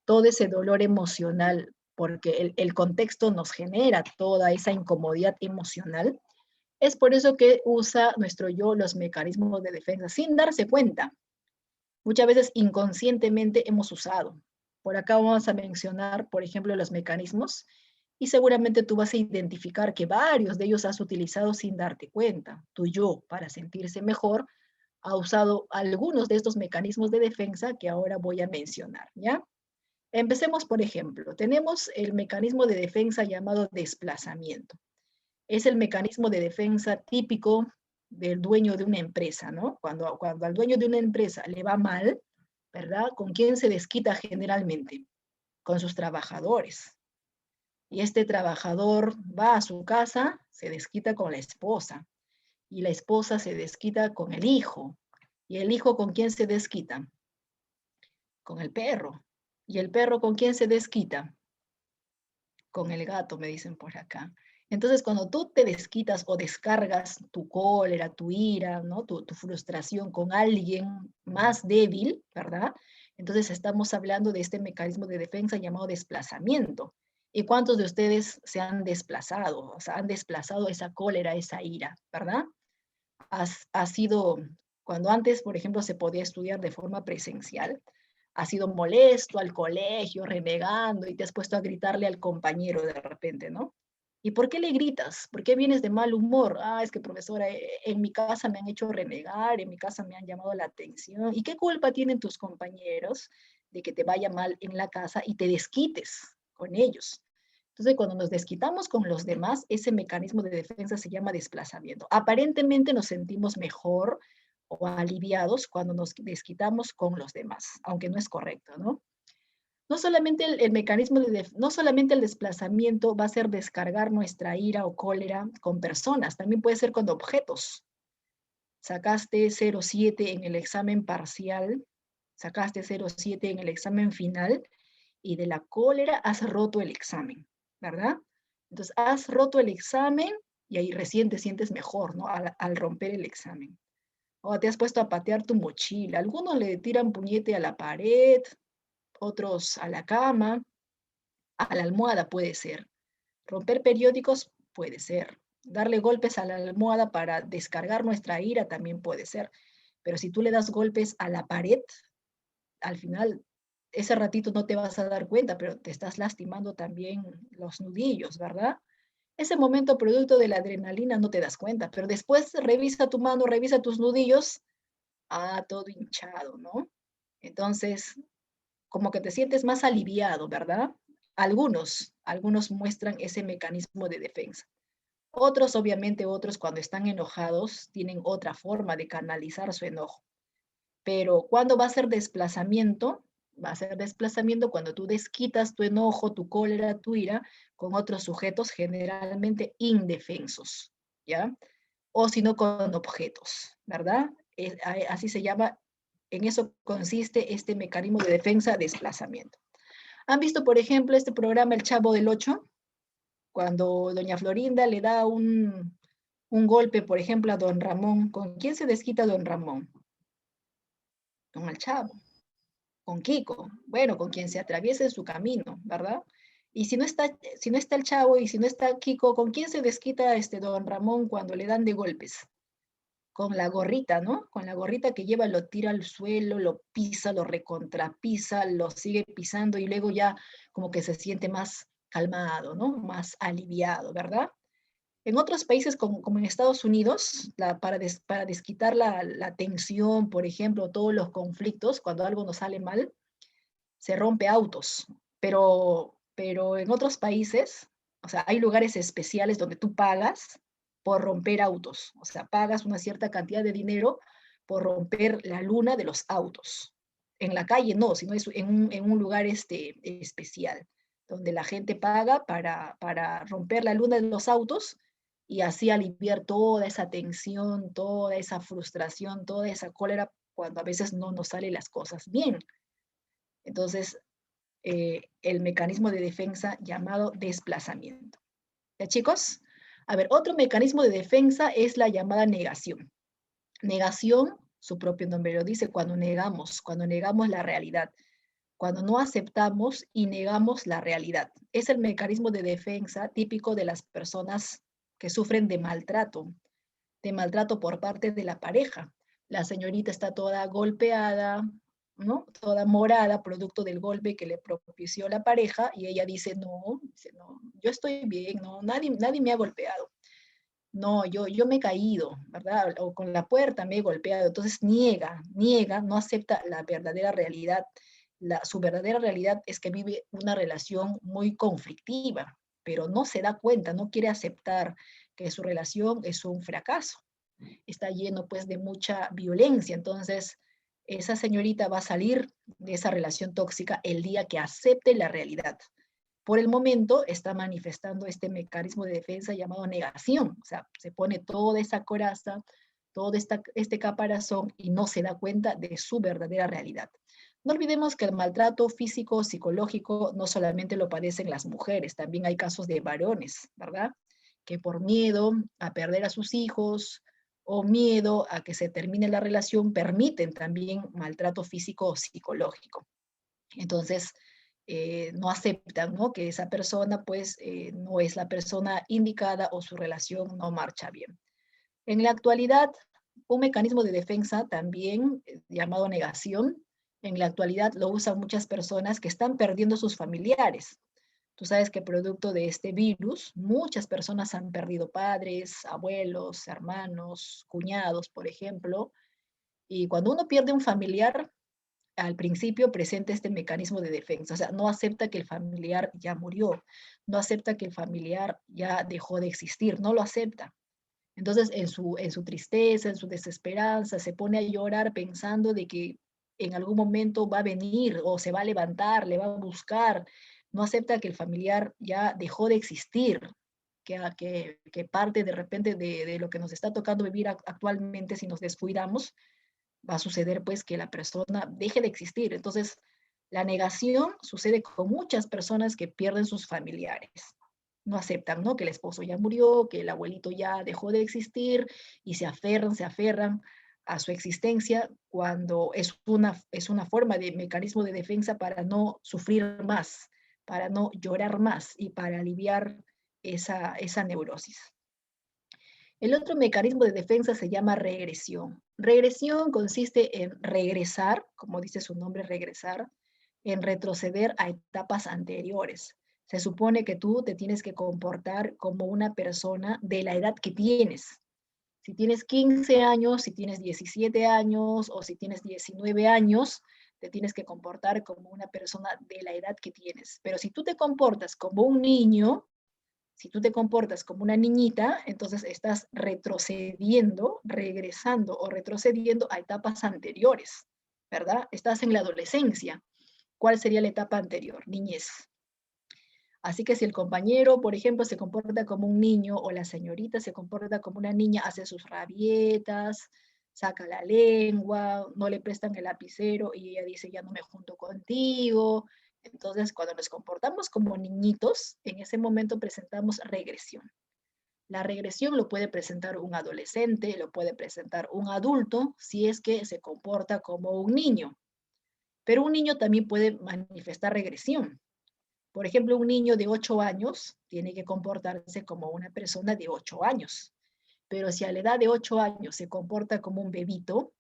todo ese dolor emocional, porque el contexto nos genera toda esa incomodidad emocional, es por eso que usa nuestro yo los mecanismos de defensa sin darse cuenta. Muchas veces inconscientemente hemos usado. Por acá vamos a mencionar, por ejemplo, los mecanismos y seguramente tú vas a identificar que varios de ellos has utilizado sin darte cuenta. Tu yo, para sentirse mejor, ha usado algunos de estos mecanismos de defensa que ahora voy a mencionar, ¿ya? Empecemos, por ejemplo, tenemos el mecanismo de defensa llamado desplazamiento. Es el mecanismo de defensa típico del dueño de una empresa, ¿no? Cuando al dueño de una empresa le va mal, ¿verdad? ¿Con quién se desquita generalmente? Con sus trabajadores. Y este trabajador va a su casa, se desquita con la esposa. Y la esposa se desquita con el hijo. ¿Y el hijo con quién se desquita? Con el perro. ¿Y el perro con quién se desquita? Con el gato, me dicen por acá. Entonces, cuando tú te desquitas o descargas tu cólera, tu ira, ¿no? Tu frustración con alguien más débil, ¿verdad? Entonces estamos hablando de este mecanismo de defensa llamado desplazamiento. ¿Y cuántos de ustedes se han desplazado? O sea, han desplazado esa cólera, esa ira, ¿verdad? Ha sido, cuando antes, por ejemplo, se podía estudiar de forma presencial, has sido molesto al colegio, renegando, y te has puesto a gritarle al compañero de repente, ¿no? ¿Y por qué le gritas? ¿Por qué vienes de mal humor? Ah, es que profesora, en mi casa me han hecho renegar, en mi casa me han llamado la atención. ¿Y qué culpa tienen tus compañeros de que te vaya mal en la casa y te desquites con ellos? Entonces, cuando nos desquitamos con los demás, ese mecanismo de defensa se llama desplazamiento. Aparentemente nos sentimos mejor o aliviados cuando nos desquitamos con los demás, aunque no es correcto, ¿no? No solamente el mecanismo no solamente el desplazamiento va a ser descargar nuestra ira o cólera con personas, también puede ser con objetos. Sacaste 0,7 en el examen parcial, sacaste 0,7 en el examen final y de la cólera has roto el examen, ¿verdad? Entonces has roto el examen y ahí recién te sientes mejor, ¿no? Al romper el examen. O te has puesto a patear tu mochila. Algunos le tiran puñete a la pared, otros a la cama, a la almohada puede ser. Romper periódicos puede ser. Darle golpes a la almohada para descargar nuestra ira también puede ser. Pero si tú le das golpes a la pared, al final ese ratito no te vas a dar cuenta, pero te estás lastimando también los nudillos, ¿verdad? Ese momento producto de la adrenalina no te das cuenta, pero después revisa tu mano, revisa tus nudillos, todo hinchado, ¿no? Entonces, como que te sientes más aliviado, ¿verdad? Algunos muestran ese mecanismo de defensa. Otros, obviamente, otros cuando están enojados tienen otra forma de canalizar su enojo. Pero ¿cuándo va a ser desplazamiento? Va a ser desplazamiento cuando tú desquitas tu enojo, tu cólera, tu ira con otros sujetos generalmente indefensos, ¿ya? O si no con objetos, ¿verdad? Así se llama, en eso consiste este mecanismo de defensa, desplazamiento. ¿Han visto, por ejemplo, este programa El Chavo del Ocho? Cuando doña Florinda le da un golpe, por ejemplo, a don Ramón. ¿Con quién se desquita don Ramón? Con el Chavo, con Kiko. Bueno, con quien se atraviese su camino, ¿verdad? Y si no está el Chavo y si no está Kiko, ¿con quién se desquita don Ramón cuando le dan de golpes? Con la gorrita, ¿no? Con la gorrita que lleva, lo tira al suelo, lo pisa, lo recontrapisa, lo sigue pisando y luego ya como que se siente más calmado, ¿no? Más aliviado, ¿verdad? En otros países, como en Estados Unidos, para desquitar la tensión, por ejemplo, todos los conflictos, cuando algo nos sale mal, se rompe autos. Pero en otros países, o sea, hay lugares especiales donde tú pagas por romper autos. O sea, pagas una cierta cantidad de dinero por romper la luna de los autos. En la calle no, sino es en un lugar especial, donde la gente paga para romper la luna de los autos y así aliviar toda esa tensión, toda esa frustración, toda esa cólera cuando a veces no nos salen las cosas bien. Entonces, el mecanismo de defensa llamado desplazamiento. ¿Ya, chicos? A ver, otro mecanismo de defensa es la llamada negación. Negación, su propio nombre lo dice, cuando negamos la realidad, cuando no aceptamos y negamos la realidad. Es el mecanismo de defensa típico de las personas que sufren de maltrato por parte de la pareja. La señorita está toda golpeada, ¿no? Toda morada, producto del golpe que le propició la pareja, y ella dice, no, yo estoy bien, no, nadie me ha golpeado. No, yo me he caído, ¿verdad? O con la puerta me he golpeado. Entonces niega, no acepta la verdadera realidad. Su verdadera realidad es que vive una relación muy conflictiva, pero no se da cuenta, no quiere aceptar que su relación es un fracaso. Está lleno pues de mucha violencia. Entonces, esa señorita va a salir de esa relación tóxica el día que acepte la realidad. Por el momento está manifestando este mecanismo de defensa llamado negación. O sea, se pone toda esa coraza, todo este caparazón y no se da cuenta de su verdadera realidad. No olvidemos que el maltrato físico o psicológico no solamente lo padecen las mujeres, también hay casos de varones, ¿verdad? que por miedo a perder a sus hijos o miedo a que se termine la relación, permiten también maltrato físico o psicológico. Entonces, no aceptan, ¿no?, que esa persona pues no es la persona indicada o su relación no marcha bien. En la actualidad, un mecanismo de defensa también llamado negación, en la actualidad lo usan muchas personas que están perdiendo sus familiares. Tú sabes que producto de este virus, muchas personas han perdido padres, abuelos, hermanos, cuñados, por ejemplo, y cuando uno pierde un familiar, al principio presenta este mecanismo de defensa, o sea, no acepta que el familiar ya murió, no acepta que el familiar ya dejó de existir, no lo acepta. Entonces, en su tristeza, en su desesperanza, se pone a llorar pensando de que en algún momento va a venir o se va a levantar, le va a buscar. No acepta que el familiar ya dejó de existir, que parte de repente de lo que nos está tocando vivir actualmente si nos descuidamos, va a suceder pues que la persona deje de existir. Entonces, la negación sucede con muchas personas que pierden sus familiares. No aceptan, ¿no?, que el esposo ya murió, que el abuelito ya dejó de existir y se aferran a su existencia cuando es una forma de mecanismo de defensa para no sufrir más, para no llorar más y para aliviar esa neurosis. El otro mecanismo de defensa se llama regresión. Regresión consiste en regresar, como dice su nombre, regresar, en retroceder a etapas anteriores. Se supone que tú te tienes que comportar como una persona de la edad que tienes. Si tienes 15 años, si tienes 17 años o si tienes 19 años, te tienes que comportar como una persona de la edad que tienes. Pero si tú te comportas como un niño, si tú te comportas como una niñita, entonces estás retrocediendo, regresando o retrocediendo a etapas anteriores, ¿verdad? Estás en la adolescencia. ¿Cuál sería la etapa anterior? Niñez. Así que si el compañero, por ejemplo, se comporta como un niño o la señorita se comporta como una niña, hace sus rabietas, saca la lengua, no le prestan el lapicero y ella dice, ya no me junto contigo. Entonces, cuando nos comportamos como niñitos, en ese momento presentamos regresión. La regresión lo puede presentar un adolescente, lo puede presentar un adulto, si es que se comporta como un niño. Pero un niño también puede manifestar regresión. Por ejemplo, un niño de 8 años tiene que comportarse como una persona de 8 años. Pero si a la edad de 8 años se comporta como un bebito,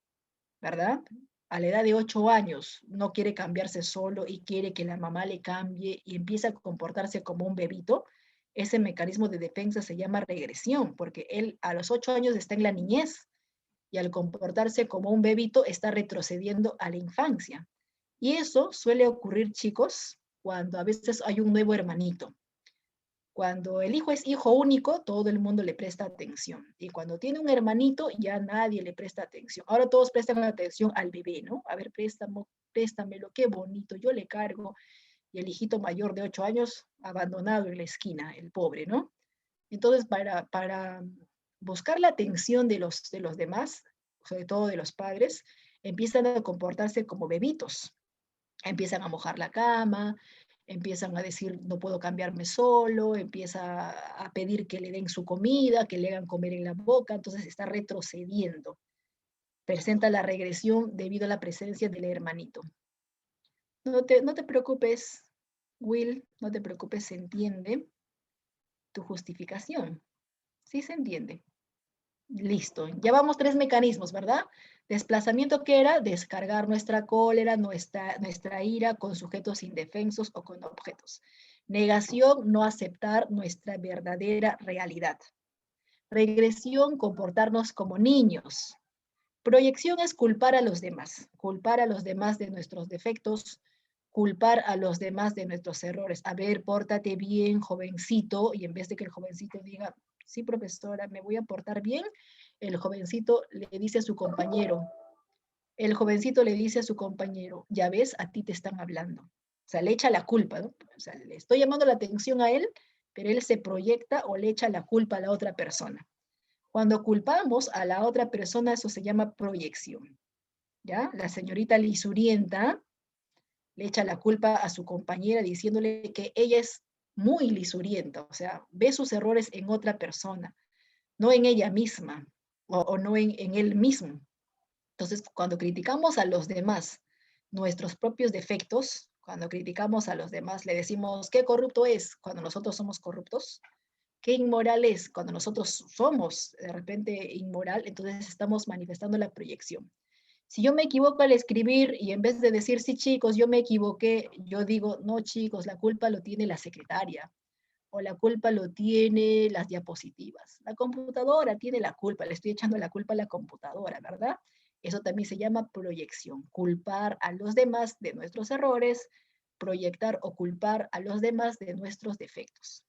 ¿verdad? A la edad de 8 años no quiere cambiarse solo y quiere que la mamá le cambie y empieza a comportarse como un bebito, ese mecanismo de defensa se llama regresión, porque él a los 8 años está en la niñez y al comportarse como un bebito está retrocediendo a la infancia. Y eso suele ocurrir, chicos, cuando a veces hay un nuevo hermanito. Cuando el hijo es hijo único, todo el mundo le presta atención. Y cuando tiene un hermanito, ya nadie le presta atención. Ahora todos prestan atención al bebé, ¿no? A ver, préstamelo, qué bonito, yo le cargo. Y el hijito mayor de 8 años, abandonado en la esquina, el pobre, ¿no? Entonces, para buscar la atención de los demás, sobre todo de los padres, empiezan a comportarse como bebitos. Empiezan a mojar la cama, empiezan a decir, no puedo cambiarme solo, empieza a pedir que le den su comida, que le hagan comer en la boca, entonces está retrocediendo. Presenta la regresión debido a la presencia del hermanito. No te preocupes, Will, no te preocupes, se entiende tu justificación. Sí se entiende. Listo, llevamos 3 mecanismos, ¿verdad? Desplazamiento, que era descargar nuestra cólera, nuestra ira con sujetos indefensos o con objetos. Negación, no aceptar nuestra verdadera realidad. Regresión, comportarnos como niños. Proyección es culpar a los demás de nuestros defectos, culpar a los demás de nuestros errores. A ver, pórtate bien, jovencito, y en vez de que el jovencito diga, sí, profesora, me voy a portar bien, el jovencito le dice a su compañero, ya ves, a ti te están hablando. O sea, le echa la culpa, ¿no? O sea, le estoy llamando la atención a él, pero él se proyecta o le echa la culpa a la otra persona. Cuando culpamos a la otra persona, eso se llama proyección, ¿ya? La señorita lisurienta le echa la culpa a su compañera diciéndole que ella es muy lisurienta, o sea, ve sus errores en otra persona, no en ella misma o no en él mismo. Entonces, cuando criticamos a los demás nuestros propios defectos, cuando criticamos a los demás, le decimos, qué corrupto es cuando nosotros somos corruptos, qué inmoral es cuando nosotros somos de repente inmoral, entonces estamos manifestando la proyección. Si yo me equivoco al escribir y en vez de decir, sí chicos, yo me equivoqué, yo digo, no chicos, la culpa lo tiene la secretaria o la culpa lo tiene las diapositivas. La computadora tiene la culpa, le estoy echando la culpa a la computadora, ¿verdad? Eso también se llama proyección, culpar a los demás de nuestros errores, proyectar o culpar a los demás de nuestros defectos.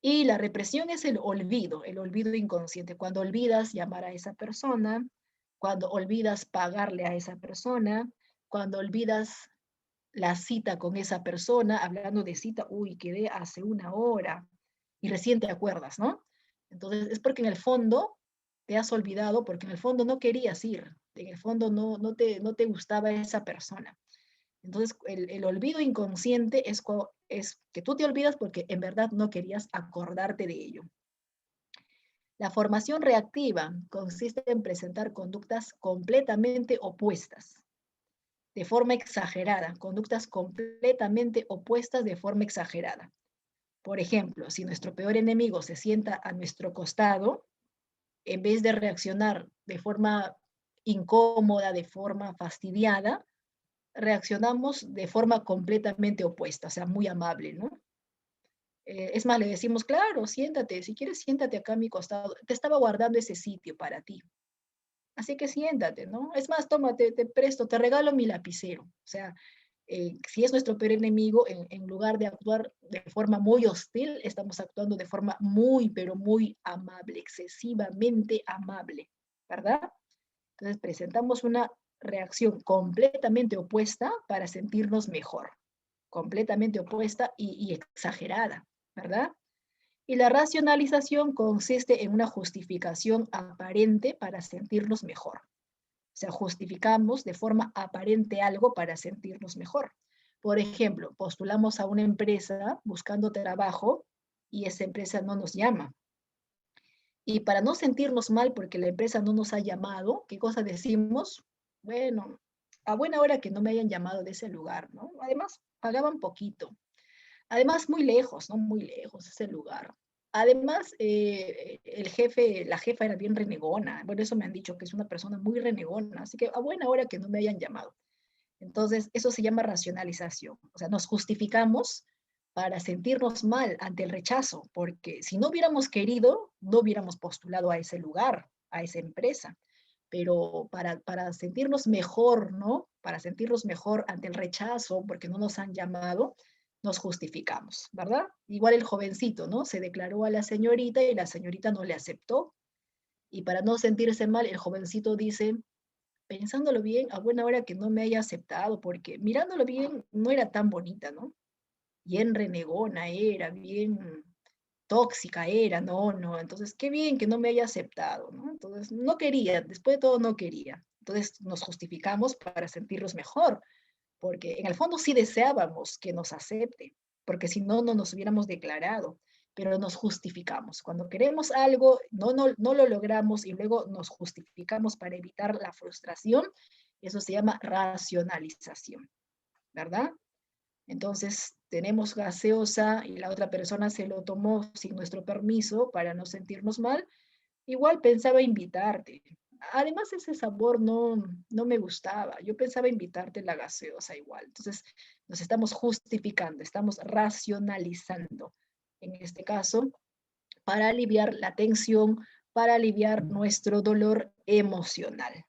Y la represión es el olvido inconsciente. Cuando olvidas llamar a esa persona, cuando olvidas pagarle a esa persona, cuando olvidas la cita con esa persona, hablando de cita, uy, quedé hace una hora y recién te acuerdas, ¿no? Entonces es porque en el fondo te has olvidado, porque en el fondo no querías ir, en el fondo no te gustaba esa persona. Entonces el olvido inconsciente es que tú te olvidas porque en verdad no querías acordarte de ello. La formación reactiva consiste en presentar conductas completamente opuestas de forma exagerada, conductas completamente opuestas de forma exagerada. Por ejemplo, si nuestro peor enemigo se sienta a nuestro costado, en vez de reaccionar de forma incómoda, de forma fastidiada, reaccionamos de forma completamente opuesta, o sea, muy amable, ¿no? Es más, le decimos, claro, siéntate, si quieres siéntate acá a mi costado, te estaba guardando ese sitio para ti. Así que siéntate, ¿no? Es más, tómate, te presto, te regalo mi lapicero. O sea, si es nuestro peor enemigo, en lugar de actuar de forma muy hostil, estamos actuando de forma muy, pero muy amable, excesivamente amable, ¿verdad? Entonces presentamos una reacción completamente opuesta para sentirnos mejor, completamente opuesta y exagerada, ¿verdad? Y la racionalización consiste en una justificación aparente para sentirnos mejor. O sea, justificamos de forma aparente algo para sentirnos mejor. Por ejemplo, postulamos a una empresa buscando trabajo y esa empresa no nos llama. Y para no sentirnos mal porque la empresa no nos ha llamado, ¿qué cosa decimos? Bueno, a buena hora que no me hayan llamado de ese lugar, ¿no? Además, pagaban poquito. Además, muy lejos, ¿no? Muy lejos ese lugar. Además, el jefe, la jefa era bien renegona. Bueno, eso me han dicho que es una persona muy renegona. Así que a buena hora que no me hayan llamado. Entonces, eso se llama racionalización. O sea, nos justificamos para sentirnos mal ante el rechazo, porque si no hubiéramos querido, no hubiéramos postulado a ese lugar, a esa empresa. Pero para sentirnos mejor, ¿no? Para sentirnos mejor ante el rechazo, porque no nos han llamado, nos justificamos, ¿verdad? Igual el jovencito, ¿no? Se declaró a la señorita y la señorita no le aceptó. Y para no sentirse mal, el jovencito dice, pensándolo bien, a buena hora que no me haya aceptado, porque mirándolo bien, no era tan bonita, ¿no? Bien renegona era, bien tóxica era, no, no. Entonces, qué bien que no me haya aceptado, ¿no? Entonces, no quería, después de todo no quería. Entonces, nos justificamos para sentirnos mejor, porque en el fondo sí deseábamos que nos acepte, porque si no, no nos hubiéramos declarado, pero nos justificamos. Cuando queremos algo, no lo logramos y luego nos justificamos para evitar la frustración, eso se llama racionalización, ¿verdad? Entonces, tenemos gaseosa y la otra persona se lo tomó sin nuestro permiso para no sentirnos mal. Igual pensaba invitarte. Además, ese sabor no me gustaba. Yo pensaba invitarte la gaseosa igual. Entonces, nos estamos justificando, estamos racionalizando. En este caso, para aliviar la tensión, para aliviar nuestro dolor emocional.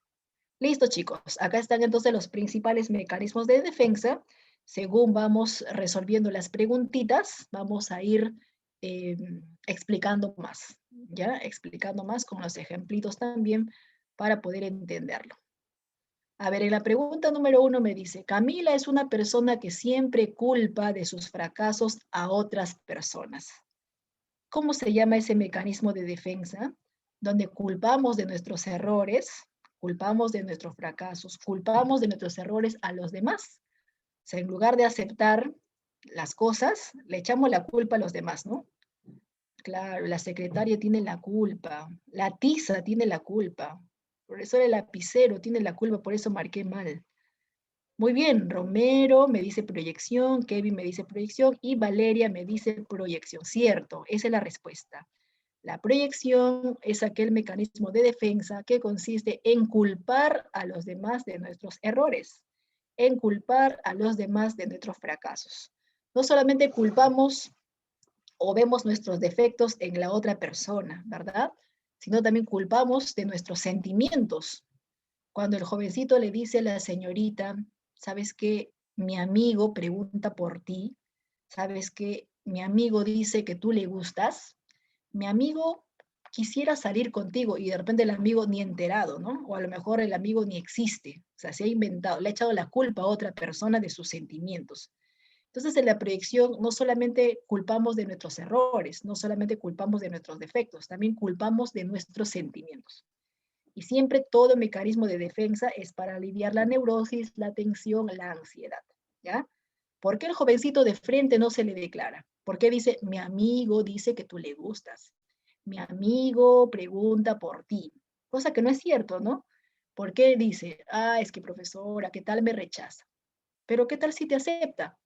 Listo, chicos. Acá están entonces los principales mecanismos de defensa. Según vamos resolviendo las preguntitas, vamos a ir eh, explicando más, ¿ya? Explicando más con los ejemplitos también para poder entenderlo. A ver, en la pregunta número 1 me dice, Camila es una persona que siempre culpa de sus fracasos a otras personas. ¿Cómo se llama ese mecanismo de defensa? Donde culpamos de nuestros errores, culpamos de nuestros fracasos, culpamos de nuestros errores a los demás. O sea, en lugar de aceptar las cosas, le echamos la culpa a los demás, ¿no? Claro, la secretaria tiene la culpa, la tiza tiene la culpa, por eso el lapicero tiene la culpa, por eso marqué mal. Muy bien, Romero me dice proyección, Kevin me dice proyección y Valeria me dice proyección. Cierto, esa es la respuesta. La proyección es aquel mecanismo de defensa que consiste en culpar a los demás de nuestros errores, en culpar a los demás de nuestros fracasos. No solamente culpamos o vemos nuestros defectos en la otra persona, ¿verdad? Sino también culpamos de nuestros sentimientos. Cuando el jovencito le dice a la señorita, ¿sabes qué? Mi amigo pregunta por ti, ¿sabes qué? Mi amigo dice que tú le gustas, mi amigo quisiera salir contigo y de repente el amigo ni enterado, ¿no? O a lo mejor el amigo ni existe, o sea, se ha inventado, le ha echado la culpa a otra persona de sus sentimientos. Entonces, en la proyección no solamente culpamos de nuestros errores, no solamente culpamos de nuestros defectos, también culpamos de nuestros sentimientos. Y siempre todo mecanismo de defensa es para aliviar la neurosis, la tensión, la ansiedad, ¿ya? ¿Por qué el jovencito de frente no se le declara? ¿Por qué dice, mi amigo dice que tú le gustas? Mi amigo pregunta por ti. Cosa que no es cierto, ¿no? ¿Por qué dice, es que profesora, ¿qué tal me rechaza? Pero ¿qué tal si te acepta?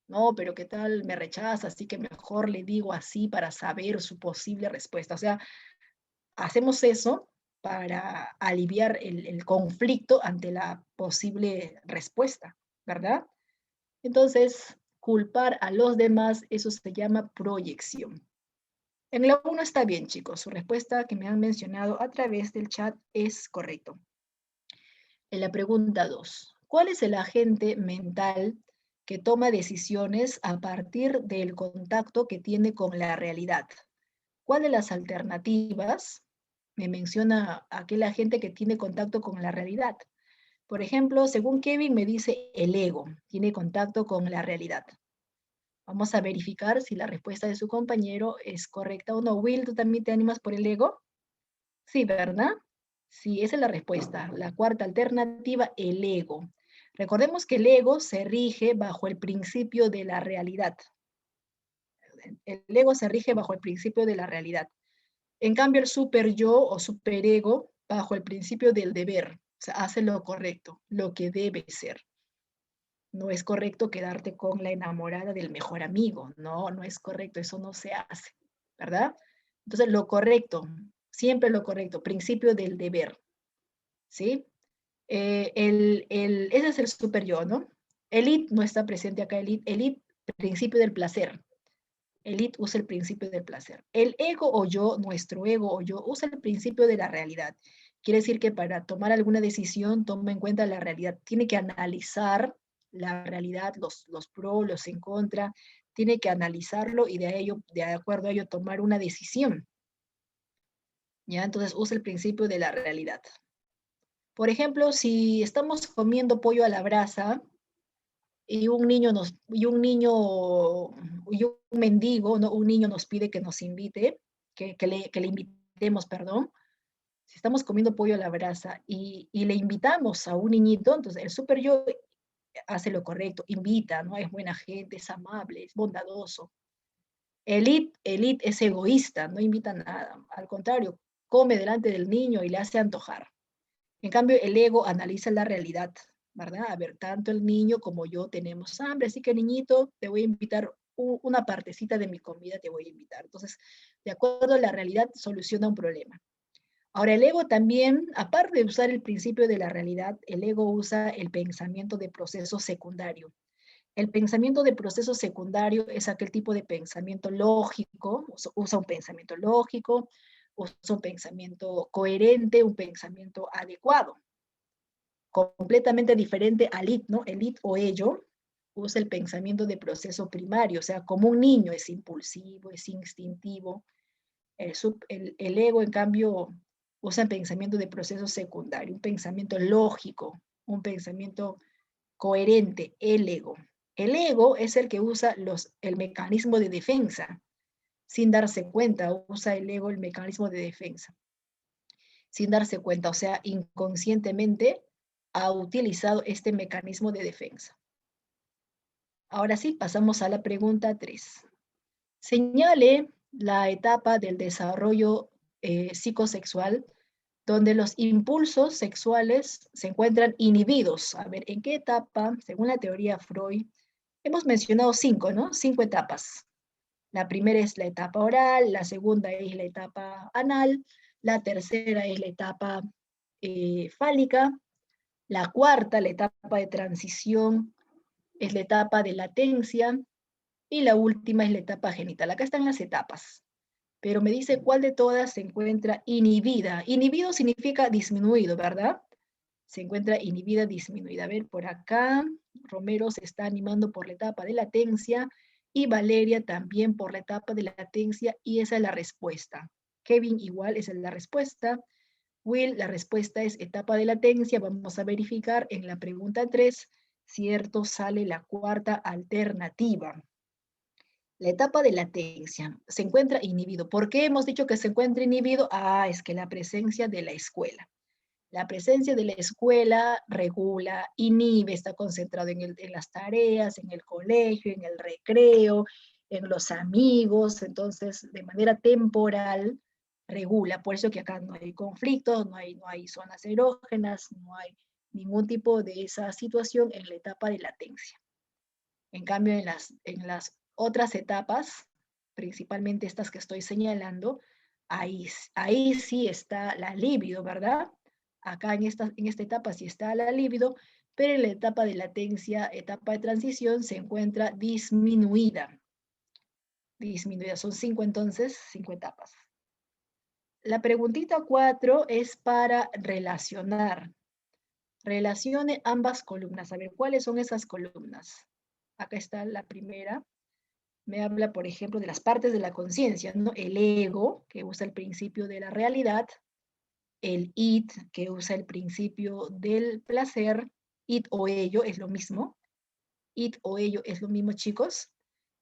No, pero ¿qué tal me rechaza? Así que mejor le digo así para saber su posible respuesta. O sea, hacemos eso para aliviar el conflicto ante la posible respuesta, ¿verdad? Entonces, culpar a los demás, eso se llama proyección. En la 1 está bien, chicos. Su respuesta que me han mencionado a través del chat es correcto. En la pregunta 2, ¿cuál es el agente mental que toma decisiones a partir del contacto que tiene con la realidad? ¿Cuál de las alternativas me menciona aquel agente que tiene contacto con la realidad? Por ejemplo, según Kevin me dice el ego, tiene contacto con la realidad. Vamos a verificar si la respuesta de su compañero es correcta o no. Will, ¿tú también te animas por el ego? Sí, ¿verdad? Sí, esa es la respuesta. La cuarta alternativa, el ego. Recordemos que el ego se rige bajo el principio de la realidad. El ego se rige bajo el principio de la realidad. En cambio, el super yo o superego, bajo el principio del deber, o sea, hace lo correcto, lo que debe ser. No es correcto quedarte con la enamorada del mejor amigo, no, no es correcto, eso no se hace, ¿verdad? Entonces, lo correcto, siempre lo correcto, principio del deber, ¿sí? Ese es el super yo, ¿no? Elite no está presente acá, elite, principio del placer. Elite usa el principio del placer. El ego o yo, nuestro ego o yo, usa el principio de la realidad. Quiere decir que para tomar alguna decisión toma en cuenta la realidad. Tiene que analizar la realidad, los pros, los en contra. Tiene que analizarlo y de acuerdo a ello, tomar una decisión. ¿Ya? Entonces usa el principio de la realidad. Por ejemplo, si estamos comiendo pollo a la brasa, y un mendigo, ¿no? Un niño nos pide que nos invite, que le invitemos, perdón. Si estamos comiendo pollo a la brasa y le invitamos a un niñito, entonces el super yo hace lo correcto, invita, ¿no? Es buena gente, es amable, es bondadoso. Elite es egoísta, no invita nada. Al contrario, come delante del niño y le hace antojar. En cambio, el ego analiza la realidad, ¿verdad? A ver, tanto el niño como yo tenemos hambre, así que niñito, te voy a invitar una partecita de mi comida, te voy a invitar. Entonces, de acuerdo a la realidad, soluciona un problema. Ahora, el ego también, aparte de usar el principio de la realidad, el ego usa el pensamiento de proceso secundario. El pensamiento de proceso secundario es aquel tipo de pensamiento lógico, usa un pensamiento lógico, usa un pensamiento coherente, un pensamiento adecuado, completamente diferente al it, ¿no? El it o ello usa el pensamiento de proceso primario, o sea, como un niño es impulsivo, es instintivo. El ego, en cambio, usa el pensamiento de proceso secundario, un pensamiento lógico, un pensamiento coherente, el ego. El ego es el que usa el mecanismo de defensa, sin darse cuenta, usa el ego el mecanismo de defensa, sin darse cuenta, o sea, inconscientemente ha utilizado este mecanismo de defensa. Ahora sí, pasamos a la pregunta 3. Señale la etapa del desarrollo psicosexual donde los impulsos sexuales se encuentran inhibidos. A ver, ¿en qué etapa, según la teoría Freud, hemos mencionado 5, ¿no? 5 etapas. La primera es la etapa oral, la segunda es la etapa anal, la tercera es la etapa fálica, la cuarta, la etapa de transición, es la etapa de latencia, y la última es la etapa genital. Acá están las etapas, pero me dice cuál de todas se encuentra inhibida. Inhibido significa disminuido, ¿verdad? Se encuentra inhibida, disminuida. A ver, por acá, Romero se está animando por la etapa de latencia y Valeria también por la etapa de latencia, y esa es la respuesta. Kevin igual, esa es la respuesta. Will, la respuesta es etapa de latencia. Vamos a verificar en la pregunta 3, cierto, sale la cuarta alternativa. La etapa de latencia se encuentra inhibido. ¿Por qué hemos dicho que se encuentra inhibido? Ah, es que la presencia de la escuela. La presencia de la escuela regula, inhibe, está concentrado en las tareas, en el colegio, en el recreo, en los amigos, entonces de manera temporal regula. Por eso que acá no hay conflictos, no hay zonas erógenas, no hay ningún tipo de esa situación en la etapa de latencia. En cambio, en las otras etapas, principalmente estas que estoy señalando, ahí sí está la libido, ¿verdad? Acá en esta etapa sí está la libido, pero en la etapa de latencia, etapa de transición, se encuentra disminuida. Disminuida, son 5 entonces, 5 etapas. La preguntita 4 es para relacionar. Relacione ambas columnas. A ver, ¿cuáles son esas columnas? Acá está la primera. Me habla, por ejemplo, de las partes de la conciencia, ¿no? El ego, que usa el principio de la realidad, el id, que usa el principio del placer, id o ello es lo mismo, id o ello es lo mismo, chicos,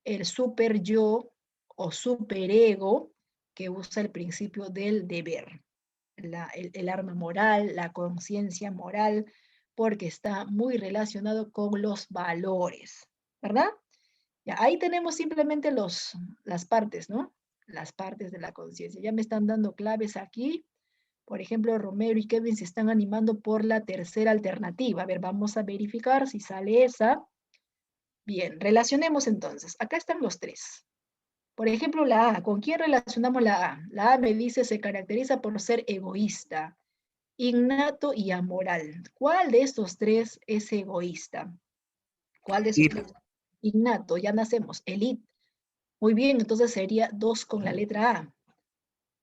el super yo o superego, que usa el principio del deber, el arma moral, la conciencia moral, porque está muy relacionado con los valores, ¿verdad? Ya, ahí tenemos simplemente las partes, ¿no? Las partes de la conciencia. Ya me están dando claves aquí. Por ejemplo, Romero y Kevin se están animando por la tercera alternativa. A ver, vamos a verificar si sale esa. Bien, relacionemos entonces. Acá están los tres. Por ejemplo, la A. ¿Con quién relacionamos la A? La A me dice se caracteriza por ser egoísta, innato y amoral. ¿Cuál de estos tres es egoísta? ¿Cuál de esos Ir. tres? Innato, ya nacemos. Elite. Muy bien, entonces sería 2 con la letra A.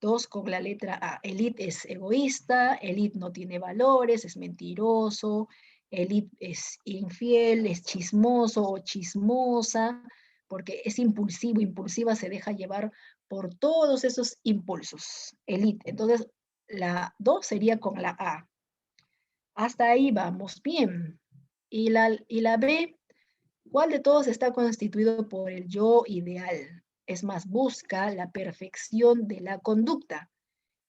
2 con la letra A. Elite es egoísta, Elite no tiene valores, es mentiroso, Elite es infiel, es chismoso o chismosa, porque es impulsivo, impulsiva, se deja llevar por todos esos impulsos. Elite. Entonces, la 2 sería con la A. Hasta ahí vamos bien. Y la B, ¿cuál de todos está constituido por el yo ideal? Es más, busca la perfección de la conducta.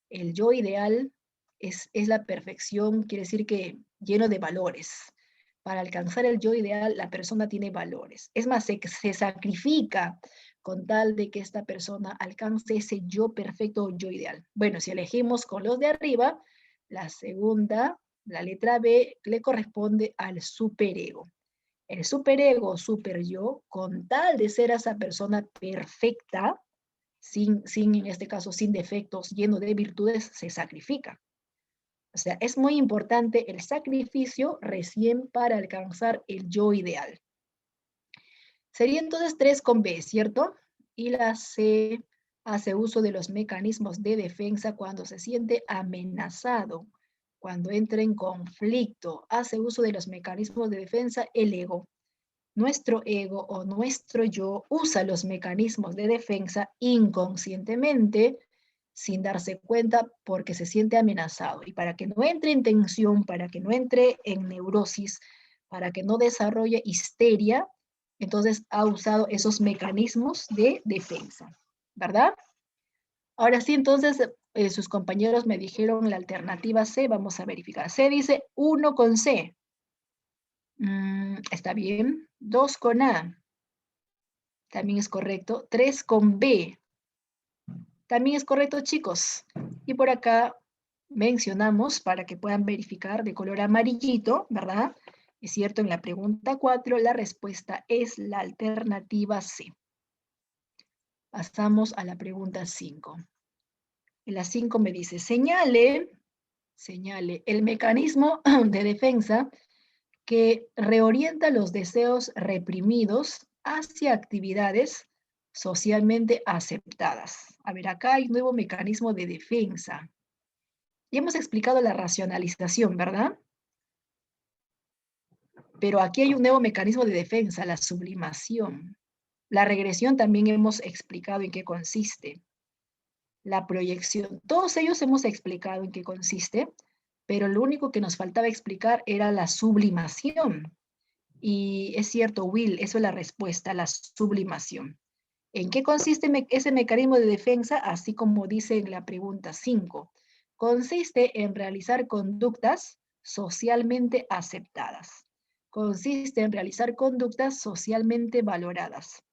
El yo ideal es la perfección, quiere decir que lleno de valores. Para alcanzar el yo ideal, la persona tiene valores. Es más, se sacrifica con tal de que esta persona alcance ese yo perfecto o yo ideal. Bueno, si elegimos con los de arriba, la segunda, la letra B, le corresponde al superego. El superego, super yo, con tal de ser esa persona perfecta, en este caso, sin defectos, lleno de virtudes, se sacrifica. O sea, es muy importante el sacrificio recién para alcanzar el yo ideal. Sería entonces 3 con B, ¿cierto? Y la C hace uso de los mecanismos de defensa cuando se siente amenazado, cuando entra en conflicto. Hace uso de los mecanismos de defensa el ego. Nuestro ego o nuestro yo usa los mecanismos de defensa inconscientemente, sin darse cuenta, porque se siente amenazado. Y para que no entre en tensión, para que no entre en neurosis, para que no desarrolle histeria, entonces ha usado esos mecanismos de defensa, ¿verdad? Ahora sí, entonces sus compañeros me dijeron la alternativa C, vamos a verificar. C dice 1 con C. Está bien. 2 con A. También es correcto. 3 con B. También es correcto, chicos. Y por acá mencionamos, para que puedan verificar, de color amarillito, ¿verdad? Es cierto, en la pregunta 4 la respuesta es la alternativa C. Pasamos a la pregunta 5. En la 5 me dice, señale el mecanismo de defensa que reorienta los deseos reprimidos hacia actividades socialmente aceptadas. A ver, acá hay un nuevo mecanismo de defensa. Ya hemos explicado la racionalización, ¿verdad? Pero aquí hay un nuevo mecanismo de defensa, la sublimación. La regresión también hemos explicado en qué consiste. La proyección, todos ellos hemos explicado en qué consiste, pero lo único que nos faltaba explicar era la sublimación. Y es cierto, Will, eso es la respuesta, la sublimación. ¿En qué consiste ese mecanismo de defensa? Así como dice en la pregunta 5. Consiste en realizar conductas socialmente aceptadas. Consiste en realizar conductas socialmente valoradas.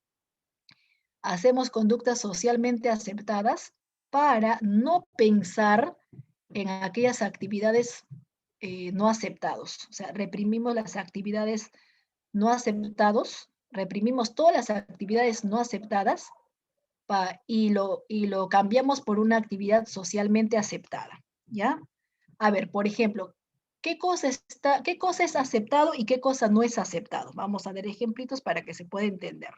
Hacemos conductas socialmente aceptadas para no pensar en aquellas actividades no aceptados. O sea, reprimimos las actividades no aceptados, reprimimos todas las actividades no aceptadas y lo cambiamos por una actividad socialmente aceptada, ¿ya? A ver, por ejemplo, ¿qué cosa es aceptado y qué cosa no es aceptado? Vamos a ver ejemplitos para que se pueda entender.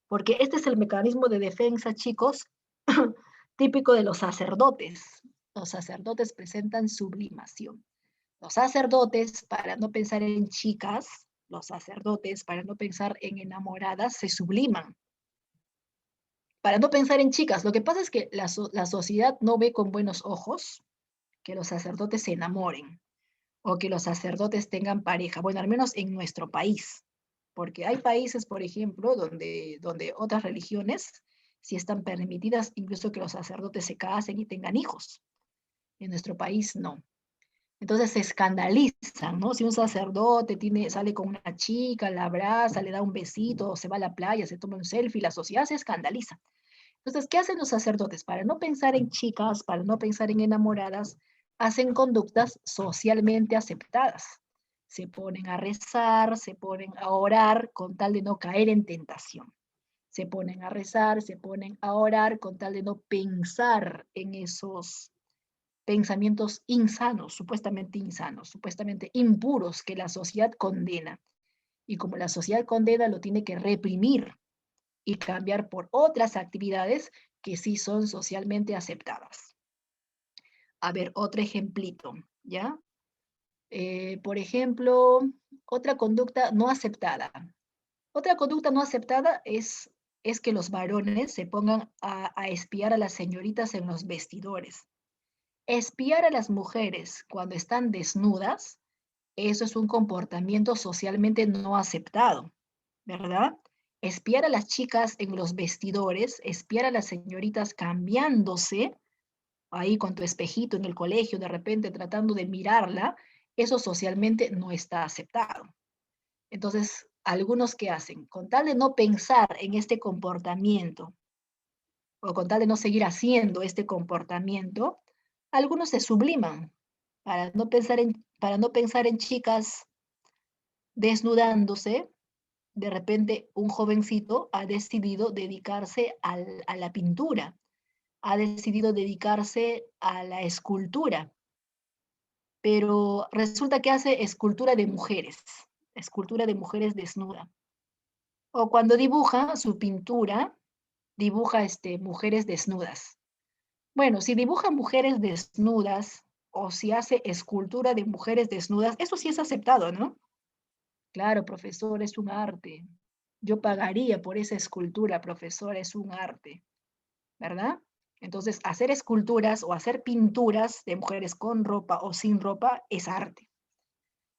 Porque este es el mecanismo de defensa, chicos, típico de los sacerdotes. Los sacerdotes presentan sublimación. Los sacerdotes, para no pensar en chicas, los sacerdotes, para no pensar en enamoradas, se subliman. Para no pensar en chicas, lo que pasa es que la sociedad no ve con buenos ojos que los sacerdotes se enamoren o que los sacerdotes tengan pareja. Bueno, al menos en nuestro país. Porque hay países, por ejemplo, donde otras religiones sí están permitidas, incluso que los sacerdotes se casen y tengan hijos. En nuestro país no. Entonces se escandalizan, ¿no? Si un sacerdote sale con una chica, la abraza, le da un besito, se va a la playa, se toma un selfie, la sociedad se escandaliza. Entonces, ¿qué hacen los sacerdotes? Para no pensar en chicas, para no pensar en enamoradas, hacen conductas socialmente aceptadas. Se ponen a rezar, se ponen a orar con tal de no caer en tentación. Se ponen a rezar, se ponen a orar con tal de no pensar en esos pensamientos insanos, supuestamente impuros que la sociedad condena. Y como la sociedad condena, lo tiene que reprimir y cambiar por otras actividades que sí son socialmente aceptadas. A ver, otro ejemplito, ¿ya? Por ejemplo, otra conducta no aceptada. Otra conducta no aceptada es que los varones se pongan a espiar a las señoritas en los vestidores. Espiar a las mujeres cuando están desnudas, eso es un comportamiento socialmente no aceptado, ¿verdad? Espiar a las chicas en los vestidores, espiar a las señoritas cambiándose, ahí con tu espejito en el colegio, de repente tratando de mirarla, eso socialmente no está aceptado. Entonces, algunos que hacen, con tal de no pensar en este comportamiento, o con tal de no seguir haciendo este comportamiento, algunos se subliman para no pensar en chicas desnudándose. De repente un jovencito ha decidido dedicarse a la pintura, ha decidido dedicarse a la escultura, pero resulta que hace escultura de mujeres desnuda. O cuando dibuja su pintura, dibuja mujeres desnudas. Bueno, si dibuja mujeres desnudas o si hace escultura de mujeres desnudas, eso sí es aceptado, ¿no? Claro, profesor, es un arte. Yo pagaría por esa escultura, profesor, es un arte, ¿verdad? Entonces, hacer esculturas o hacer pinturas de mujeres con ropa o sin ropa es arte.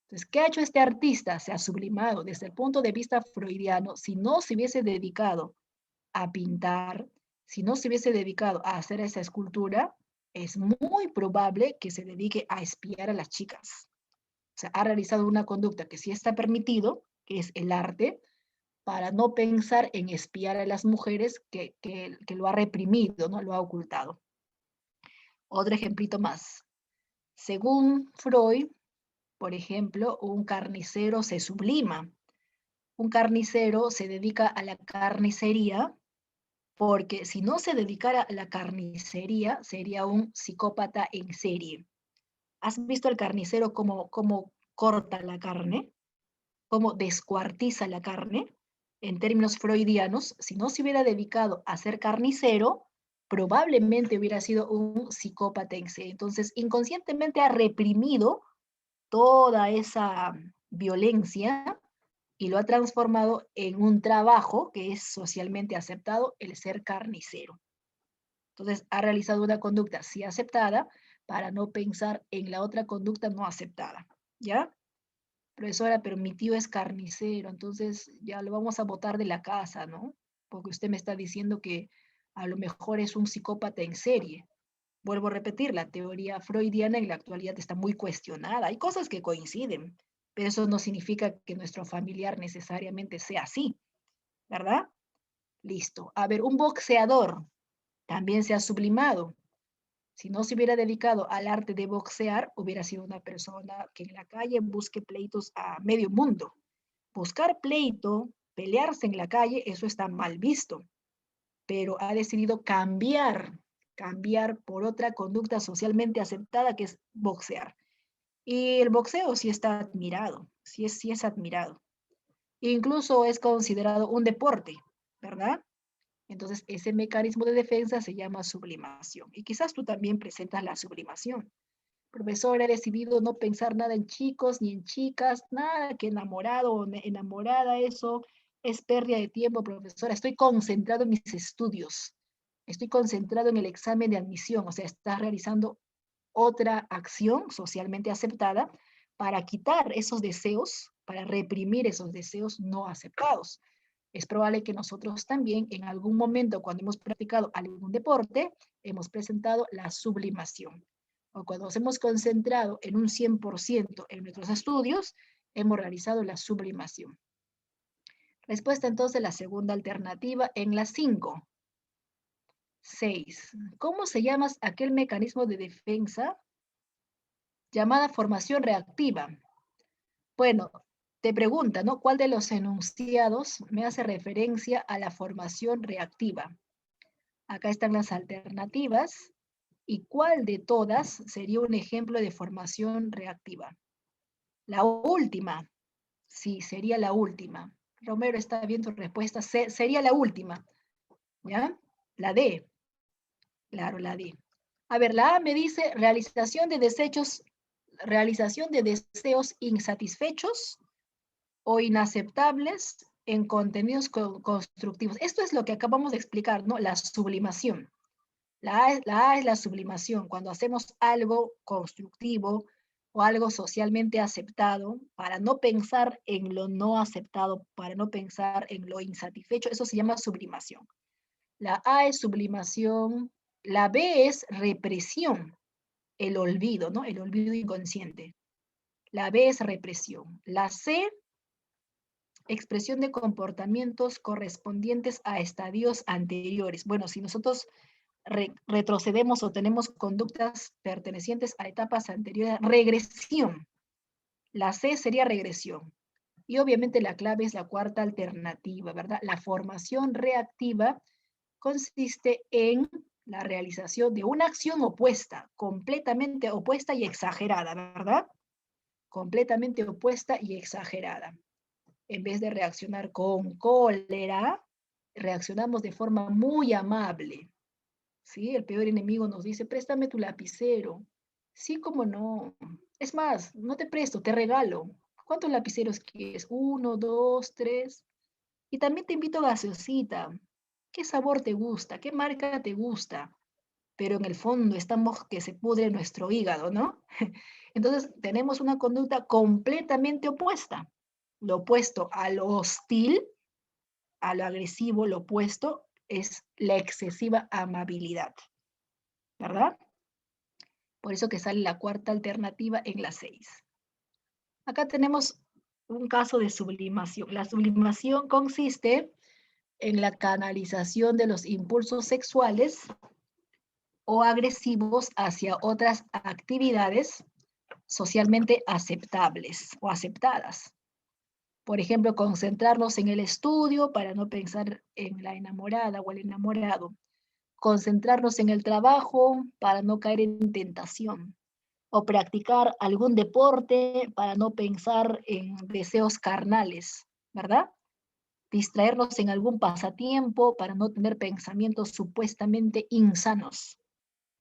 Entonces, ¿qué ha hecho este artista? Se ha sublimado desde el punto de vista freudiano. Si no se hubiese dedicado a pintar, si no se hubiese dedicado a hacer esa escultura, es muy probable que se dedique a espiar a las chicas. O sea, ha realizado una conducta que sí está permitido, que es el arte, para no pensar en espiar a las mujeres que lo ha reprimido, ¿no? Lo ha ocultado. Otro ejemplito más. Según Freud, por ejemplo, un carnicero se sublima. Un carnicero se dedica a la carnicería porque si no se dedicara a la carnicería, sería un psicópata en serie. ¿Has visto al carnicero cómo corta la carne? ¿Cómo descuartiza la carne? En términos freudianos, si no se hubiera dedicado a ser carnicero, probablemente hubiera sido un psicópata en serie. Entonces, inconscientemente ha reprimido toda esa violencia y lo ha transformado en un trabajo que es socialmente aceptado, el ser carnicero. Entonces, ha realizado una conducta sí aceptada para no pensar en la otra conducta no aceptada, ¿ya? Profesora, pero mi tío es carnicero, entonces ya lo vamos a botar de la casa, ¿no? Porque usted me está diciendo que a lo mejor es un psicópata en serie. Vuelvo a repetir, la teoría freudiana en la actualidad está muy cuestionada. Hay cosas que coinciden, pero eso no significa que nuestro familiar necesariamente sea así, ¿verdad? Listo. A ver, un boxeador también se ha sublimado. Si no se hubiera dedicado al arte de boxear, hubiera sido una persona que en la calle busque pleitos a medio mundo. Buscar pleito, pelearse en la calle, eso está mal visto, pero ha decidido cambiar por otra conducta socialmente aceptada que es boxear. Y el boxeo sí está admirado, sí es admirado. Incluso es considerado un deporte, ¿verdad? Entonces, ese mecanismo de defensa se llama sublimación. Y quizás tú también presentas la sublimación. Profesor, he decidido no pensar nada en chicos ni en chicas, nada que enamorado o enamorada, eso es pérdida de tiempo, profesora. Estoy concentrado en mis estudios, estoy concentrado en el examen de admisión, o sea, estás realizando otra acción socialmente aceptada para quitar esos deseos, para reprimir esos deseos no aceptados. Es probable que nosotros también en algún momento cuando hemos practicado algún deporte, hemos presentado la sublimación. O cuando nos hemos concentrado en un 100% en nuestros estudios, hemos realizado la sublimación. Respuesta entonces la segunda alternativa en la 5. 6. ¿Cómo se llama aquel mecanismo de defensa llamada formación reactiva? Bueno, te pregunta, ¿no? ¿Cuál de los enunciados me hace referencia a la formación reactiva? Acá están las alternativas. ¿Y cuál de todas sería un ejemplo de formación reactiva? La última. Sí, sería la última. Romero, está bien tu respuesta. Sería la última. ¿Ya? La D. Claro, la D. A ver, la A me dice realización de deseos insatisfechos o inaceptables en contenidos constructivos. Esto es lo que acabamos de explicar, ¿no? La sublimación. La A es la sublimación, cuando hacemos algo constructivo o algo socialmente aceptado para no pensar en lo no aceptado, para no pensar en lo insatisfecho, eso se llama sublimación. La A es sublimación, la B es represión, el olvido, ¿no? El olvido inconsciente. La B es represión. La C, expresión de comportamientos correspondientes a estadios anteriores. Bueno, si nosotros retrocedemos o tenemos conductas pertenecientes a etapas anteriores, regresión. La C sería regresión. Y obviamente la clave es la cuarta alternativa, ¿verdad? La formación reactiva consiste en la realización de una acción opuesta, completamente opuesta y exagerada, ¿verdad? Completamente opuesta y exagerada. En vez de reaccionar con cólera, reaccionamos de forma muy amable. ¿Sí? El peor enemigo nos dice, préstame tu lapicero. Sí, cómo no. Es más, no te presto, te regalo. ¿Cuántos lapiceros quieres? 1, 2, 3. Y también te invito a gaseosita. ¿Qué sabor te gusta? ¿Qué marca te gusta? Pero en el fondo estamos que se pudre nuestro hígado, ¿no? Entonces tenemos una conducta completamente opuesta. Lo opuesto a lo hostil, a lo agresivo, lo opuesto es la excesiva amabilidad, ¿verdad? Por eso que sale la cuarta alternativa en la 6. Acá tenemos un caso de sublimación. La sublimación consiste en la canalización de los impulsos sexuales o agresivos hacia otras actividades socialmente aceptables o aceptadas. Por ejemplo, concentrarnos en el estudio para no pensar en la enamorada o el enamorado. Concentrarnos en el trabajo para no caer en tentación. O practicar algún deporte para no pensar en deseos carnales, ¿verdad? Distraernos en algún pasatiempo para no tener pensamientos supuestamente insanos,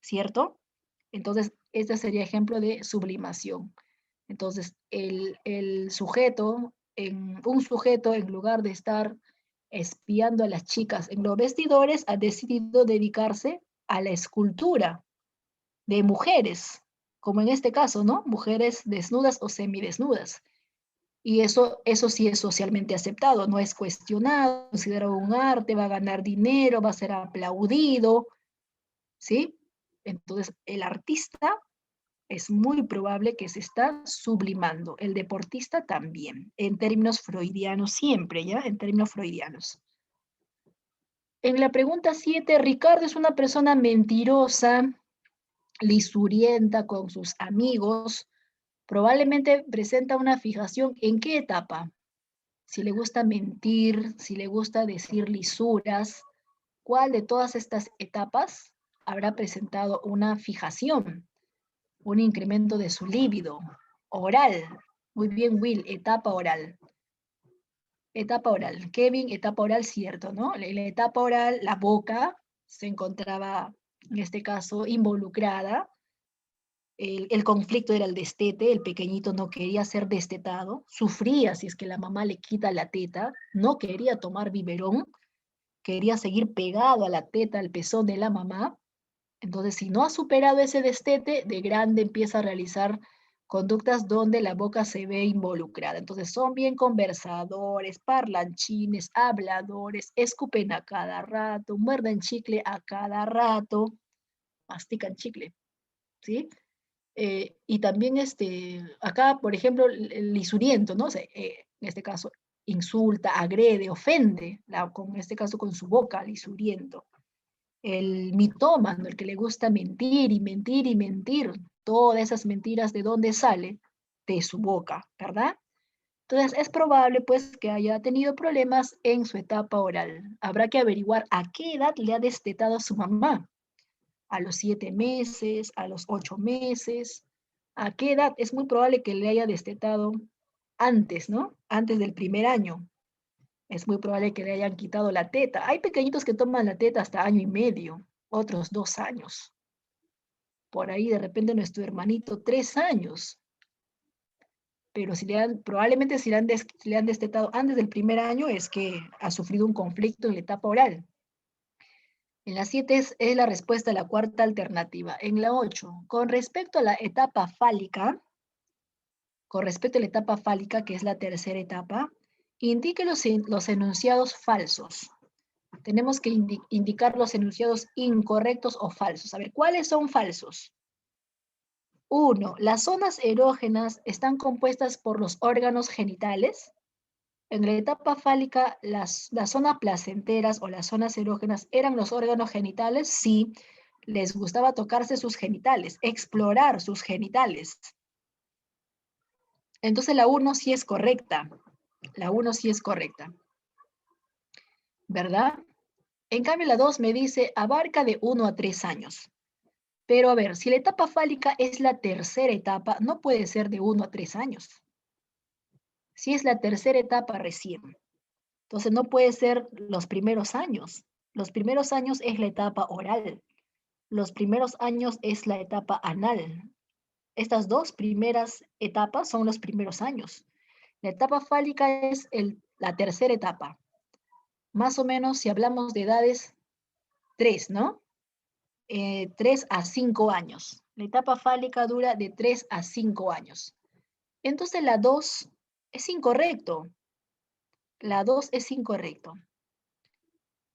¿cierto? Entonces, este sería ejemplo de sublimación. Entonces, el sujeto, un sujeto, en lugar de estar espiando a las chicas en los vestidores, ha decidido dedicarse a la escultura de mujeres, como en este caso, ¿no? Mujeres desnudas o semidesnudas. Y eso sí es socialmente aceptado, no es cuestionado, considerado un arte, va a ganar dinero, va a ser aplaudido, ¿sí? Entonces, el artista es muy probable que se está sublimando, el deportista también, en términos freudianos siempre, ¿ya? En términos freudianos. En la pregunta 7, Ricardo es una persona mentirosa, lisurienta con sus amigos, probablemente presenta una fijación. ¿En qué etapa? Si le gusta mentir, si le gusta decir lisuras, ¿cuál de todas estas etapas habrá presentado una fijación, un incremento de su líbido? Oral. Muy bien, Will, etapa oral. Etapa oral. Kevin, etapa oral, cierto, ¿no? En la etapa oral, la boca se encontraba, en este caso, involucrada. El conflicto era el destete, el pequeñito no quería ser destetado, sufría si es que la mamá le quita la teta, no quería tomar biberón, quería seguir pegado a la teta, al pezón de la mamá. Entonces, si no ha superado ese destete, de grande empieza a realizar conductas donde la boca se ve involucrada. Entonces, son bien conversadores, parlanchines, habladores, escupen a cada rato, muerden chicle a cada rato, mastican chicle, ¿sí? Y también acá, por ejemplo, el lisuriento, ¿no? En este caso, insulta, agrede, ofende, en este caso con su boca, lisuriento. El mitómano, el que le gusta mentir y mentir y mentir, todas esas mentiras, ¿de dónde sale? De su boca, ¿verdad? Entonces, es probable, pues, que haya tenido problemas en su etapa oral. Habrá que averiguar a qué edad le ha destetado a su mamá. A los 7 meses, a los 8 meses, a qué edad es muy probable que le haya destetado antes, ¿no? Antes del primer año. Es muy probable que le hayan quitado la teta. Hay pequeñitos que toman la teta hasta año y medio, otros 2 años. Por ahí de repente nuestro hermanito 3 años. Pero probablemente si le han destetado antes del primer año es que ha sufrido un conflicto en la etapa oral. En la 7 es la respuesta a la cuarta alternativa. En la 8, con respecto a la etapa fálica, que es la tercera etapa, indique los enunciados falsos. Tenemos que indicar los enunciados incorrectos o falsos. A ver, ¿cuáles son falsos? 1. Las zonas erógenas están compuestas por los órganos genitales. En la etapa fálica, las zonas placenteras o las zonas erógenas eran los órganos genitales. Sí, les gustaba tocarse sus genitales, explorar sus genitales. Entonces la 1 sí es correcta. La 1 sí es correcta. ¿Verdad? En cambio la 2 me dice abarca de 1 a 3 años. Pero a ver, si la etapa fálica es la tercera etapa, no puede ser de 1 a 3 años. Si es la tercera etapa recién. Entonces no puede ser los primeros años. Los primeros años es la etapa oral. Los primeros años es la etapa anal. Estas dos primeras etapas son los primeros años. La etapa fálica es la tercera etapa. Más o menos, si hablamos de edades, 3, ¿no? 3 a 5 años. La etapa fálica dura de 3 a 5 años. Entonces la 2 es incorrecto. La 2 es incorrecto.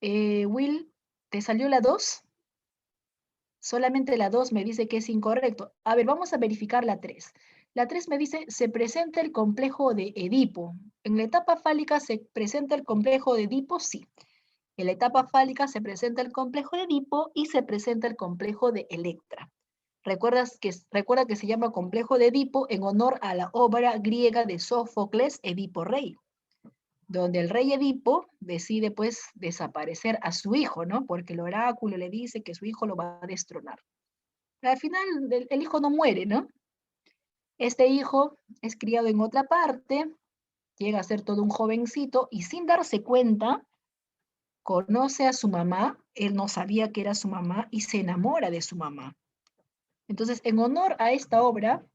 Will, ¿te salió la 2? Solamente la 2 me dice que es incorrecto. A ver, vamos a verificar la 3. La 3 me dice, se presenta el complejo de Edipo. ¿En la etapa fálica se presenta el complejo de Edipo? Sí. En la etapa fálica se presenta el complejo de Edipo y se presenta el complejo de Electra. Recuerda que se llama complejo de Edipo en honor a la obra griega de Sófocles, Edipo Rey, donde el rey Edipo decide pues desaparecer a su hijo, ¿no? Porque el oráculo le dice que su hijo lo va a destronar. Pero al final el hijo no muere, ¿no? Este hijo es criado en otra parte, llega a ser todo un jovencito y sin darse cuenta, conoce a su mamá, él no sabía que era su mamá y se enamora de su mamá. Entonces, en honor a esta obra,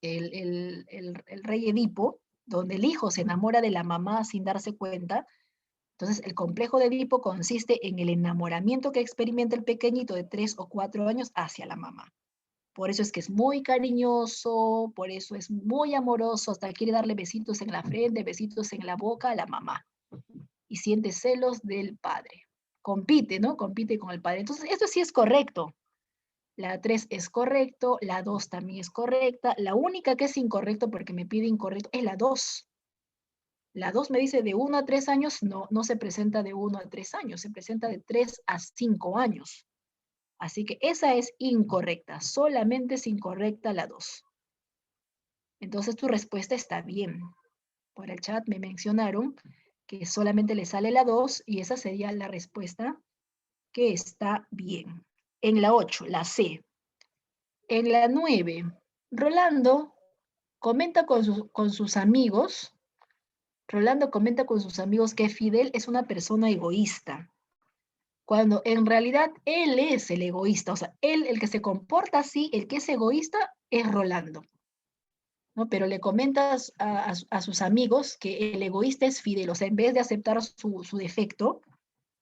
el rey Edipo, donde el hijo se enamora de la mamá sin darse cuenta, entonces el complejo de Edipo consiste en el enamoramiento que experimenta el pequeñito de 3 o 4 años hacia la mamá. Por eso es que es muy cariñoso, por eso es muy amoroso, hasta quiere darle besitos en la frente, besitos en la boca a la mamá. Y siente celos del padre. Compite, ¿no? Compite con el padre. Entonces, esto sí es correcto. La 3 es correcto, la 2 también es correcta. La única que es incorrecto, porque me pide incorrecto, es la 2. La 2 me dice de 1 a 3 años, no, no se presenta de 1 a 3 años, se presenta de 3 a 5 años. Así que esa es incorrecta, solamente es incorrecta la 2. Entonces tu respuesta está bien. Por el chat me mencionaron que solamente le sale la 2 y esa sería la respuesta que está bien. En la 8, la C. En la 9, Rolando comenta con sus amigos. Rolando comenta con sus amigos que Fidel es una persona egoísta, cuando en realidad él es el egoísta, o sea, él, el que se comporta así, el que es egoísta, es Rolando, ¿no? Pero le comentas a sus amigos que el egoísta es Fidel, o sea, en vez de aceptar su defecto,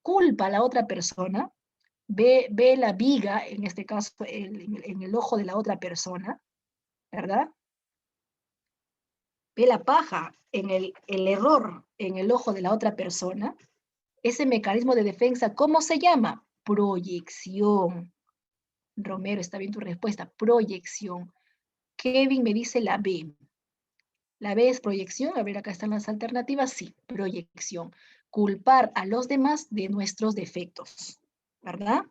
culpa a la otra persona, ve la viga, en este caso, en el ojo de la otra persona, ¿verdad? Ve la paja en el error en el ojo de la otra persona. Ese mecanismo de defensa, ¿cómo se llama? Proyección. Romero, está bien tu respuesta, proyección. Kevin me dice la B. La B es proyección, a ver, acá están las alternativas, sí, proyección. Culpar a los demás de nuestros defectos, ¿verdad?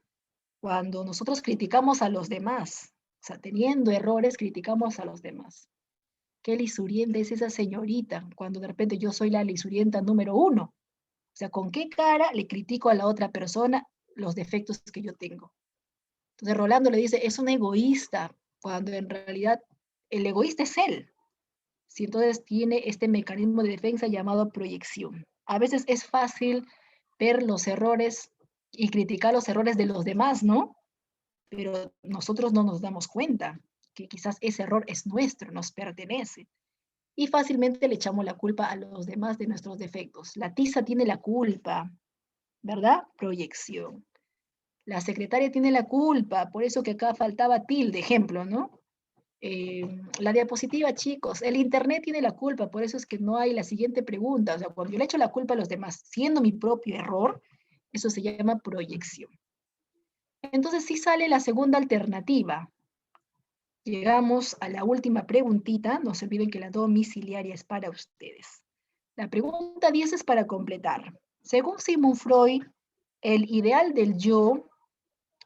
Cuando nosotros criticamos a los demás, o sea, teniendo errores, criticamos a los demás. ¿Qué lisurienta es esa señorita? Cuando de repente yo soy la lisurienta número 1. O sea, ¿con qué cara le critico a la otra persona los defectos que yo tengo? Entonces Rolando le dice, es un egoísta, cuando en realidad el egoísta es él. ¿Sí? Entonces tiene este mecanismo de defensa llamado proyección. A veces es fácil ver los errores y criticar los errores de los demás, ¿no? Pero nosotros no nos damos cuenta que quizás ese error es nuestro, nos pertenece. Y fácilmente le echamos la culpa a los demás de nuestros defectos. La tiza tiene la culpa, ¿verdad? Proyección. La secretaria tiene la culpa, por eso que acá faltaba tilde, ejemplo, ¿no? La diapositiva, chicos, el internet tiene la culpa, por eso es que no hay la siguiente pregunta. O sea, cuando yo le echo la culpa a los demás, siendo mi propio error, eso se llama proyección. Entonces sí sale la segunda alternativa. Llegamos a la última preguntita, no se olviden que la domiciliaria es para ustedes. La pregunta 10 es para completar. Según Sigmund Freud, el ideal del yo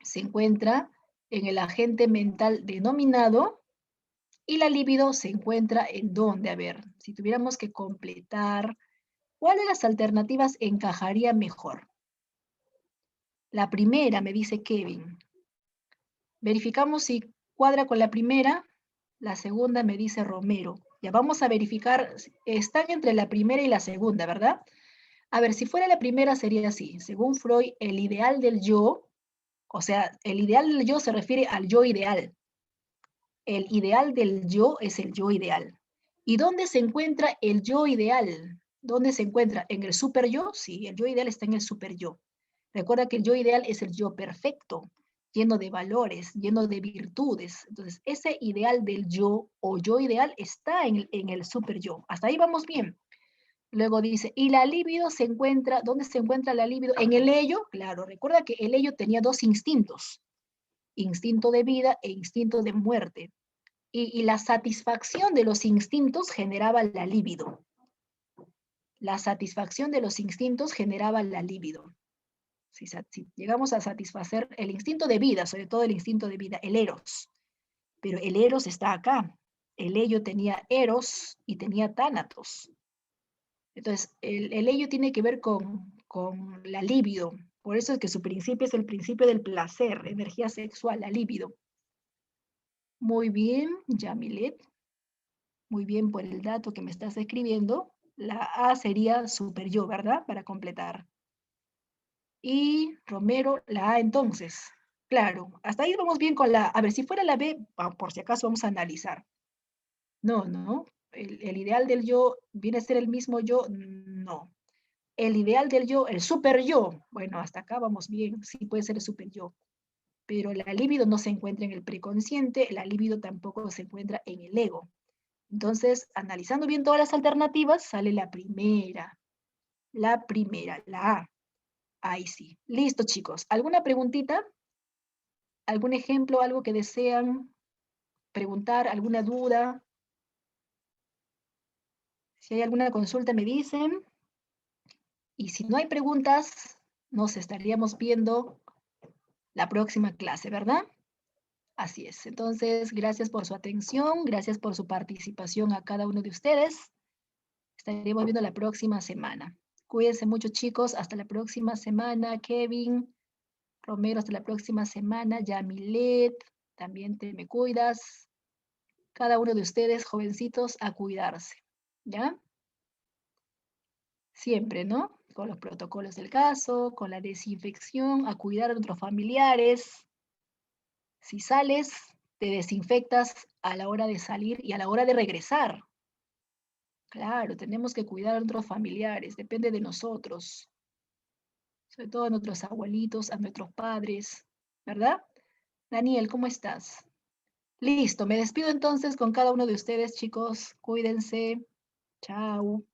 se encuentra en el agente mental denominado y la libido se encuentra en dónde. A ver, si tuviéramos que completar, ¿cuál de las alternativas encajaría mejor? La primera, me dice Kevin. Verificamos si cuadra con la primera. La segunda me dice Romero. Ya vamos a verificar, están entre la primera y la segunda, ¿verdad? A ver, si fuera la primera sería así. Según Freud, el ideal del yo, o sea, el ideal del yo se refiere al yo ideal. El ideal del yo es el yo ideal. ¿Y dónde se encuentra el yo ideal? ¿Dónde se encuentra? ¿En el super yo? Sí, el yo ideal está en el super yo. Recuerda que el yo ideal es el yo perfecto, lleno de valores, lleno de virtudes. Entonces, ese ideal del yo o yo ideal está en el super yo. Hasta ahí vamos bien. Luego dice, ¿y la libido se encuentra? ¿Dónde se encuentra la libido? En el ello, claro. Recuerda que el ello tenía dos instintos, instinto de vida e instinto de muerte. Y la satisfacción de los instintos generaba la libido. La satisfacción de los instintos generaba la libido. Si llegamos a satisfacer el instinto de vida, sobre todo el instinto de vida, el eros. Pero el eros está acá. El ello tenía eros y tenía tánatos. Entonces, el ello tiene que ver con la libido. Por eso es que su principio es el principio del placer, energía sexual, la libido. Muy bien, Yamilet. Muy bien por el dato que me estás escribiendo. La A sería super yo, ¿verdad? Para completar. Y Romero, la A entonces. Claro, hasta ahí vamos bien con la A. A ver, si fuera la B, por si acaso vamos a analizar. No, no. El ideal del yo viene a ser el mismo yo. No. El ideal del yo, el super yo. Bueno, hasta acá vamos bien. Sí puede ser el super yo. Pero la libido no se encuentra en el preconsciente, la libido tampoco se encuentra en el ego. Entonces, analizando bien todas las alternativas, sale la primera, la A. Ahí sí. Listo, chicos. ¿Alguna preguntita? ¿Algún ejemplo, algo que desean preguntar, alguna duda? Si hay alguna consulta, me dicen. Y si no hay preguntas, nos estaríamos viendo la próxima clase, ¿verdad? Así es. Entonces, gracias por su atención, gracias por su participación a cada uno de ustedes. Estaremos viendo la próxima semana. Cuídense mucho, chicos. Hasta la próxima semana. Kevin, Romero, hasta la próxima semana. Yamilet, también te me cuidas. Cada uno de ustedes, jovencitos, a cuidarse. ¿Ya? Siempre, ¿no? Con los protocolos del caso, con la desinfección, a cuidar a nuestros familiares. Si sales, te desinfectas a la hora de salir y a la hora de regresar. Claro, tenemos que cuidar a nuestros familiares, depende de nosotros, sobre todo a nuestros abuelitos, a nuestros padres, ¿verdad? Daniel, ¿cómo estás? Listo, me despido entonces con cada uno de ustedes, chicos. Cuídense. Chao.